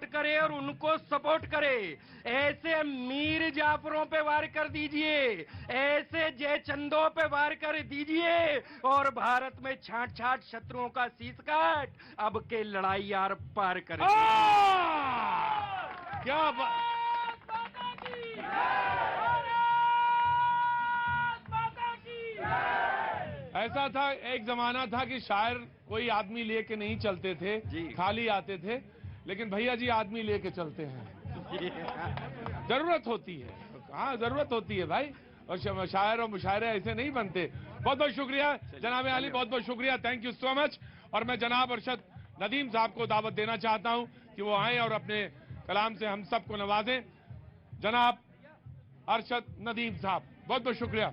करे और उनको सपोर्ट करे, ऐसे मीर जाफरों पे वार कर दीजिए। ऐसे जयचंदों पे वार कर दीजिए। और भारत में छाट शत्रुओं का शीश काट, अब के लड़ाई यार पार कर क्या बात। ऐसा था, एक जमाना था कि शायर कोई आदमी लेके नहीं चलते थे, खाली आते थे। लेकिन भैया जी आदमी लेके चलते हैं। जरूरत होती है, हाँ जरूरत होती है भाई। और शायर और मुशायरे ऐसे नहीं बनते। बहुत बहुत शुक्रिया जनाब आली, बहुत बहुत शुक्रिया, थैंक यू सो मच। और मैं जनाब अरशद नदीम साहब को दावत देना चाहता हूं कि वो आए और अपने कलाम से हम सबको नवाजें। जनाब अरशद नदीम साहब, बहुत बहुत शुक्रिया।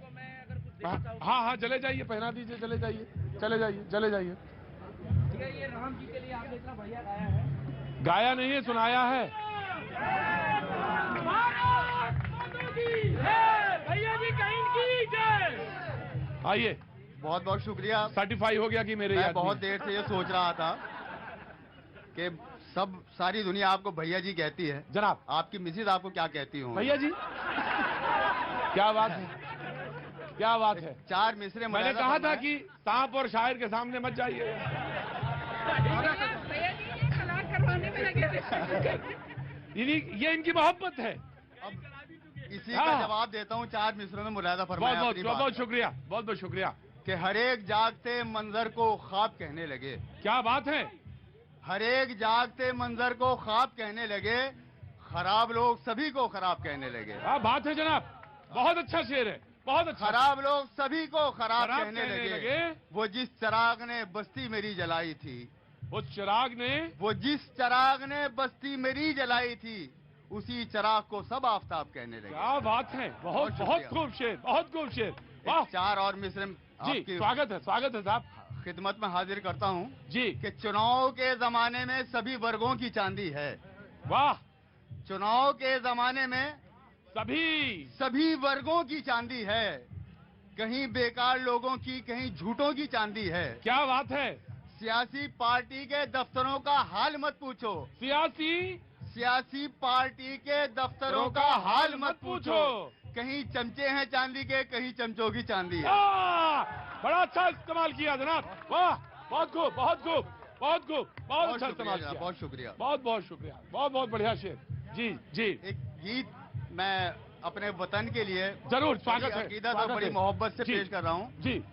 हाँ हाँ चले जाइए, पहना दीजिए, चले जाइए। चले जाइए, चले जाइए। ये राम जी के लिए आपने इतना बढ़िया गाया है। गाया नहीं है, सुनाया है। भैया जी कहीं की जय। आइए, बहुत बहुत शुक्रिया। सर्टिफाई हो गया कि मेरे मैं बहुत देर से ये सोच रहा था कि सारी दुनिया आपको भैया जी कहती है। जनाब, आपकी मिसेज आपको क्या कहती हूँ? भैया जी, क्या बात है, क्या बात है। 4 मिसरे मैंने कहा था कि सांप और शायर के सामने मत जाइए। ये इनकी मोहब्बत है। इसी का जवाब देता हूँ 4 मिसरों में मुलायदा फरमाया। बहुत बहुत शुक्रिया, बहुत बहुत शुक्रिया। कि हर एक जागते मंजर को ख्वाब कहने लगे। क्या बात है। हर एक जागते मंजर को ख्वाब कहने लगे, खराब लोग सभी को खराब कहने लगे। क्या बात है जनाब, बहुत अच्छा शेर है, बहुत अच्छा। खराब लोग सभी को खराब कहने लगे। वो जिस चिराग ने बस्ती मेरी जलाई थी, वो जिस चिराग ने बस्ती मेरी जलाई थी, उसी चिराग को सब आफताब कहने लगे। क्या बात है, बहुत बहुत खूब शेर, बहुत खूब शेर। वाह। 4 और मिसरे जी, स्वागत है साहब। खिदमत में हाजिर करता हूँ जी। कि चुनाव के जमाने में सभी वर्गों की चांदी है। वाह। चुनाव के जमाने में सभी वर्गों की चांदी है। कहीं बेकार लोगों की, कहीं झूठों की चांदी है। क्या बात है। सियासी पार्टी के दफ्तरों का हाल मत पूछो। सियासी पार्टी के दफ्तरों का हाल मत पूछो। कहीं चमचे हैं चांदी के, कहीं चमचों की चांदी है। बड़ा अच्छा इस्तेमाल किया जनाब। वाह, बहुत खूब, बहुत खूब, बहुत खूब, बहुत अच्छा इस्तेमाल किया। बहुत शुक्रिया, बहुत बहुत शुक्रिया, बहुत बहुत बढ़िया शेर। जी जी। एक गीत मैं अपने वतन के लिए जरूर, स्वागत है, अकीदत और बड़ी मोहब्बत से पेश कर रहा हूँ। जी।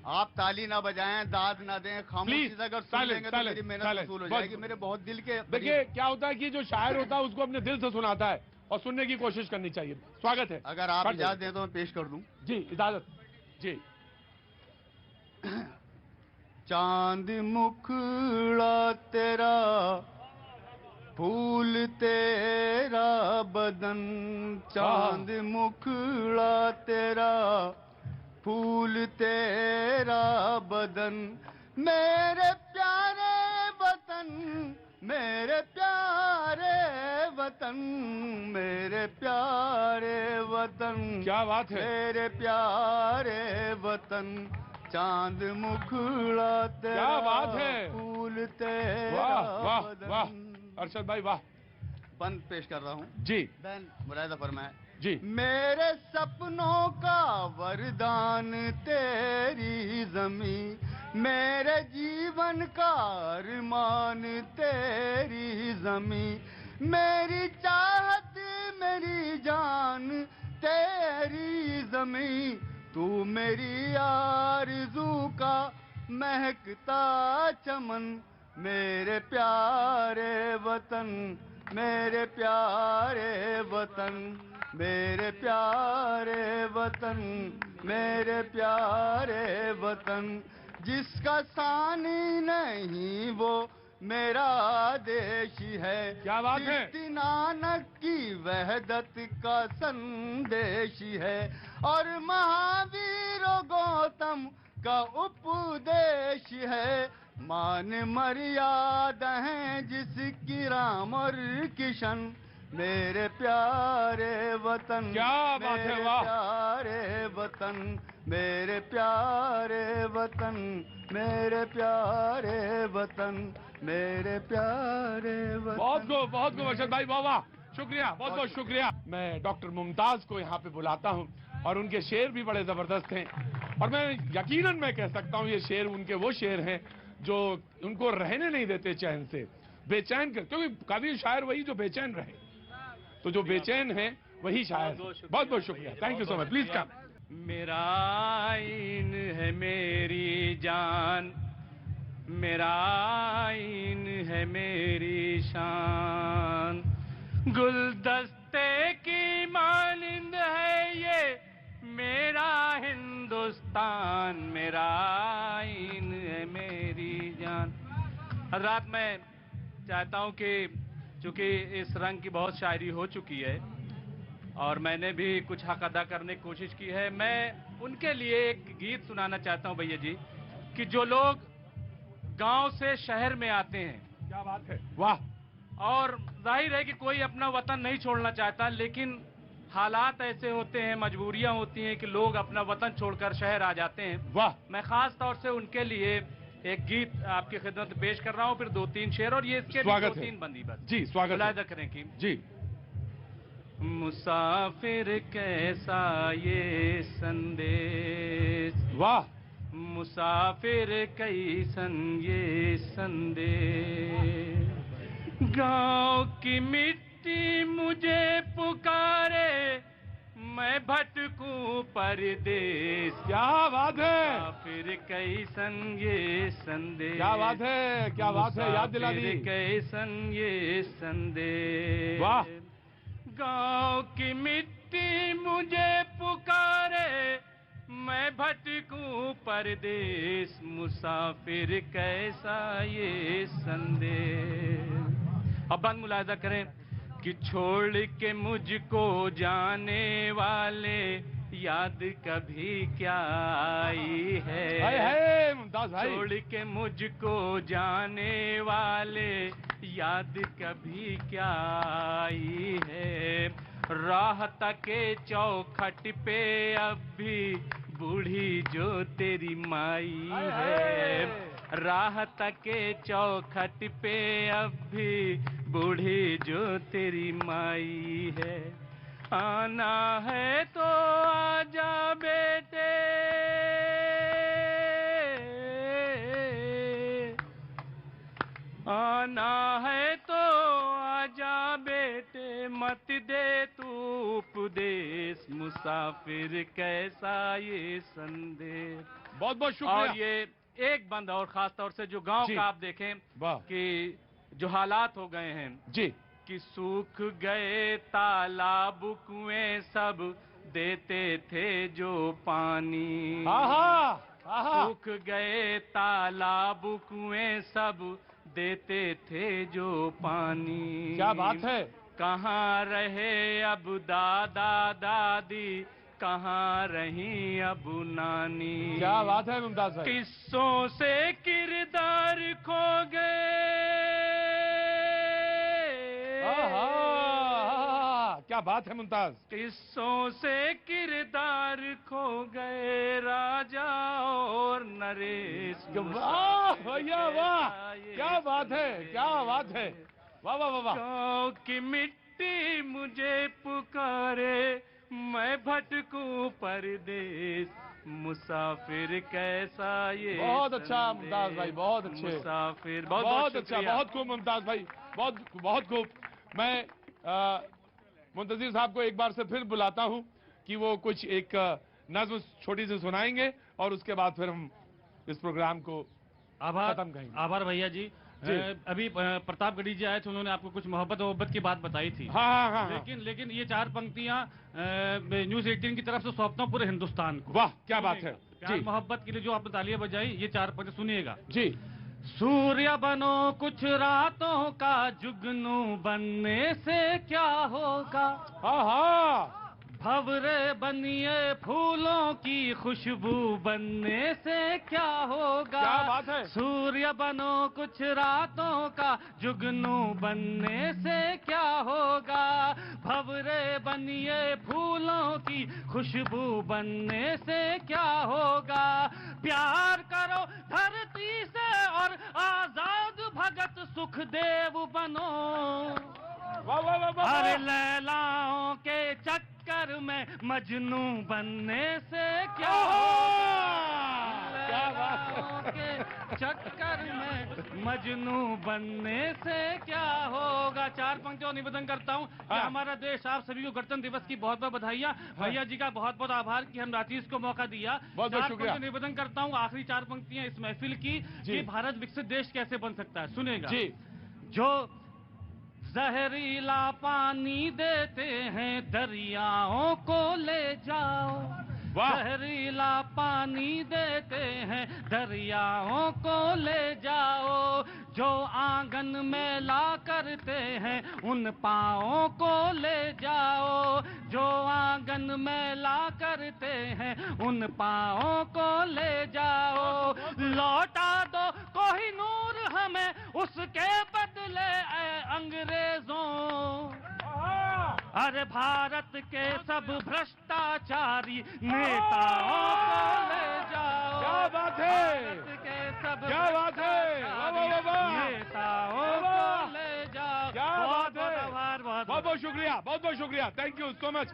आप ताली ना बजाएं, दाद ना दें, खामोशी से अगर सुन लेंगे तो मेरी मेहनत वसूल हो जाएगी। मेरे बहुत दिल के। देखिए क्या होता है कि जो शायर होता है उसको अपने दिल से सुनाता है और सुनने की कोशिश करनी चाहिए। स्वागत है। अगर आप इजाजत दें तो मैं पेश कर दूं। जी, इजाजत। जी। चांद मुखड़ा तेरा, फूल तेरा बदन। चांद मुखड़ा तेरा, फूल तेरा बदन। मेरे प्यारे वतन, मेरे प्यारे वतन, मेरे प्यारे वतन। क्या बात है। मेरे प्यारे वतन, चांद मुखड़ा तेरा, क्या बात है। फूल तेरा। वाह वाह वाह, अरशद भाई वाह। बंद पेश कर रहा हूँ जी। मुलायदा फरमाए जी। मेरे सपनों का वरदान तेरी ज़मीं, मेरे जीवन का अरमान तेरी ज़मीं। मेरी चाहत मेरी जान तेरी ज़मीं। तू मेरी आरज़ू का महकता चमन। मेरे प्यारे वतन, मेरे प्यारे वतन, मेरे प्यारे वतन, मेरे प्यारे वतन। जिसका सानी नहीं वो मेरा देश है। क्या बात है। नानक की वहदत का संदेश है और महावीर गौतम का उपदेश है। मान मर्यादा है जिसकी राम और किशन। मेरे प्यारे वतन, क्या बात है, वाह। प्यारे वतन, मेरे प्यारे वतन, मेरे प्यारे वतन, मेरे प्यारे वतन। बहुत खूब अरशद भाई, वाह वाह, शुक्रिया, बहुत बहुत शुक्रिया। मैं डॉक्टर मुमताज को यहाँ पे बुलाता हूँ और उनके शेर भी बड़े जबरदस्त हैं और मैं यकीनन मैं कह सकता हूँ ये शेर उनके वो शेर हैं जो उनको रहने नहीं देते चैन से, बेचैन कर, क्योंकि काफी शायर वही जो बेचैन रहे, तो जो बेचैन है वही शायर। बहुत बहुत शुक्रिया, thank you so much, please come. मेरा आईन है मेरी जान, मेरा आईन है मेरी शान। गुलदस्ते की मानिंद है ये मेरा हिंदुस्तान, मेरा आईन है मेरी जान। हज़रात, मैं चाहता हूँ कि चूँकि इस रंग की बहुत शायरी हो चुकी है और मैंने भी कुछ हक अदा करने की कोशिश की है, मैं उनके लिए एक गीत सुनाना चाहता हूँ भैया जी कि जो लोग गांव से शहर में आते हैं, क्या बात है, वाह। और जाहिर है कि कोई अपना वतन नहीं छोड़ना चाहता, लेकिन हालात ऐसे होते हैं, मजबूरियां होती हैं कि लोग अपना वतन छोड़कर शहर आ जाते हैं। वाह। मैं खास तौर से उनके लिए एक गीत आपकी खिदमत में पेश कर रहा हूं, फिर 2-3 शेर, और ये इसके स्वागत 2-3 बंदी बस। जी, स्वागत है। मुलाहिजा करें कि जी। मुसाफिर कैसा ये संदेश, वाह। मुसाफिर कैसन ये संदेश, गांव की मिट्टी मुझे पुकारे, मैं भटकूं परदेस। क्या बात है, मुसाफिर कैसन ये संदेश, क्या बात है, क्या बात है, याद दिला दी। मुसाफिर कैसन ये संदेश, वाह। गांव की मिट्टी मुझे पुकारे, मैं भटकूं परदेस, मुसाफिर कैसा ये संदेश। अब बंद मुलाहिजा करें कि छोड़ के मुझको जाने वाले याद कभी क्या आई है, मुमताज भाई। छोड़ के मुझको जाने वाले याद कभी क्या आई है, राह तके चौखट पे अब भी बूढ़ी जो तेरी माई है, राह तके चौखट पे अब भी बूढ़ी जो तेरी माई है, आना है तो आजा बेटे, आना है तो आजा बेटे, मत दे तू उपदेश, मुसाफिर कैसा ये संदेश। बहुत बहुत शुक्रिया। और ये एक बंद और खास तौर से जो गांव का आप देखें कि जो हालात हो गए हैं जी, कि सूख गए तालाब कुएं सब देते थे जो पानी, सूख गए तालाब कुएं सब देते थे जो पानी। क्या बात है, कहाँ रहे अब दादा दादी, कहाँ रही अब नानी। क्या बात है मुमताज भाई। किस्सों से किरदार खो गए, क्या बात है मुमताज। किस्सों से किरदार खो गए, राजा और नरेश। वाह भैया वाह, क्या बात है, क्या बात है, वाह वाह वाह। गाँव की मिट्टी मुझे पुकारे, मैं भटकूं परदेस, मुसाफिर कैसा ये। बहुत अच्छा मुमताज भाई, बहुत अच्छे, मुसाफिर। बहुत अच्छा, बहुत खूब मुमताज भाई, बहुत बहुत खूब। मैं मुंतजिर साहब को एक बार से फिर बुलाता हूं कि वो कुछ एक नज्म छोटी सी सुनाएंगे और उसके बाद फिर हम इस प्रोग्राम को खत्म करेंगे। आभार भैया जी। अभी प्रतापगढ़ी जी आए थे, उन्होंने आपको कुछ मोहब्बत की बात बताई थी। हाँ। लेकिन ये 4 पंक्तियां न्यूज़ 18 की तरफ से सौंपता हूं पूरे हिंदुस्तान को। वाह क्या बात है। प्यार मोहब्बत के लिए जो आपने तालियां बजाई, ये 4 पंक्ति सुनिएगा जी। सूर्य बनो कुछ रातों का, जुगनू बनने से क्या होगा, भंवरे बनिए फूलों की खुशबू बनने से क्या होगा। क्या बात है। सूर्य बनो कुछ रातों का, जुगनू बनने से क्या होगा, भंवरे बनिए फूलों की खुशबू बनने से क्या होगा। प्यार करो धरती से और आजाद भगत सुखदेव बनो, अरे लैलाओं के चक्कर में मजनू बनने से क्या होगा, के चक्कर में मजनू बनने से क्या होगा। 4 पंक्तियों निवेदन करता हूँ कि हमारा देश, आप सभी को गणतंत्र दिवस की बहुत बहुत बधाइयाँ। भैया जी का बहुत बहुत आभार कि हम रातीश को मौका दिया। बहुत बहुत शुक्रिया। निवेदन करता हूँ आखिरी 4 पंक्तियाँ इस महफिल की कि भारत विकसित देश कैसे बन सकता है। सुनेगा जी। जो जहरीला पानी देते हैं दरियाओं को ले जाओ, जहरीला पानी देते हैं दरियाओं को ले जाओ, जो आंगन में ला करते हैं उन पाँवों को ले जाओ, जो आंगन में ला करते हैं उन पाँवों को ले जाओ, लौटा दो कोई नूर हमें उसके बदले अंग्रेजों। अरे भारत के सब भ्रष्टाचारी नेताओं को ले जाओ। क्या बात है, भारत के सब क्या बात है, नेताओं को ले जाओ। क्या बात है, बहुत बहुत बहुत शुक्रिया, बहुत बहुत शुक्रिया, थैंक यू सो मच।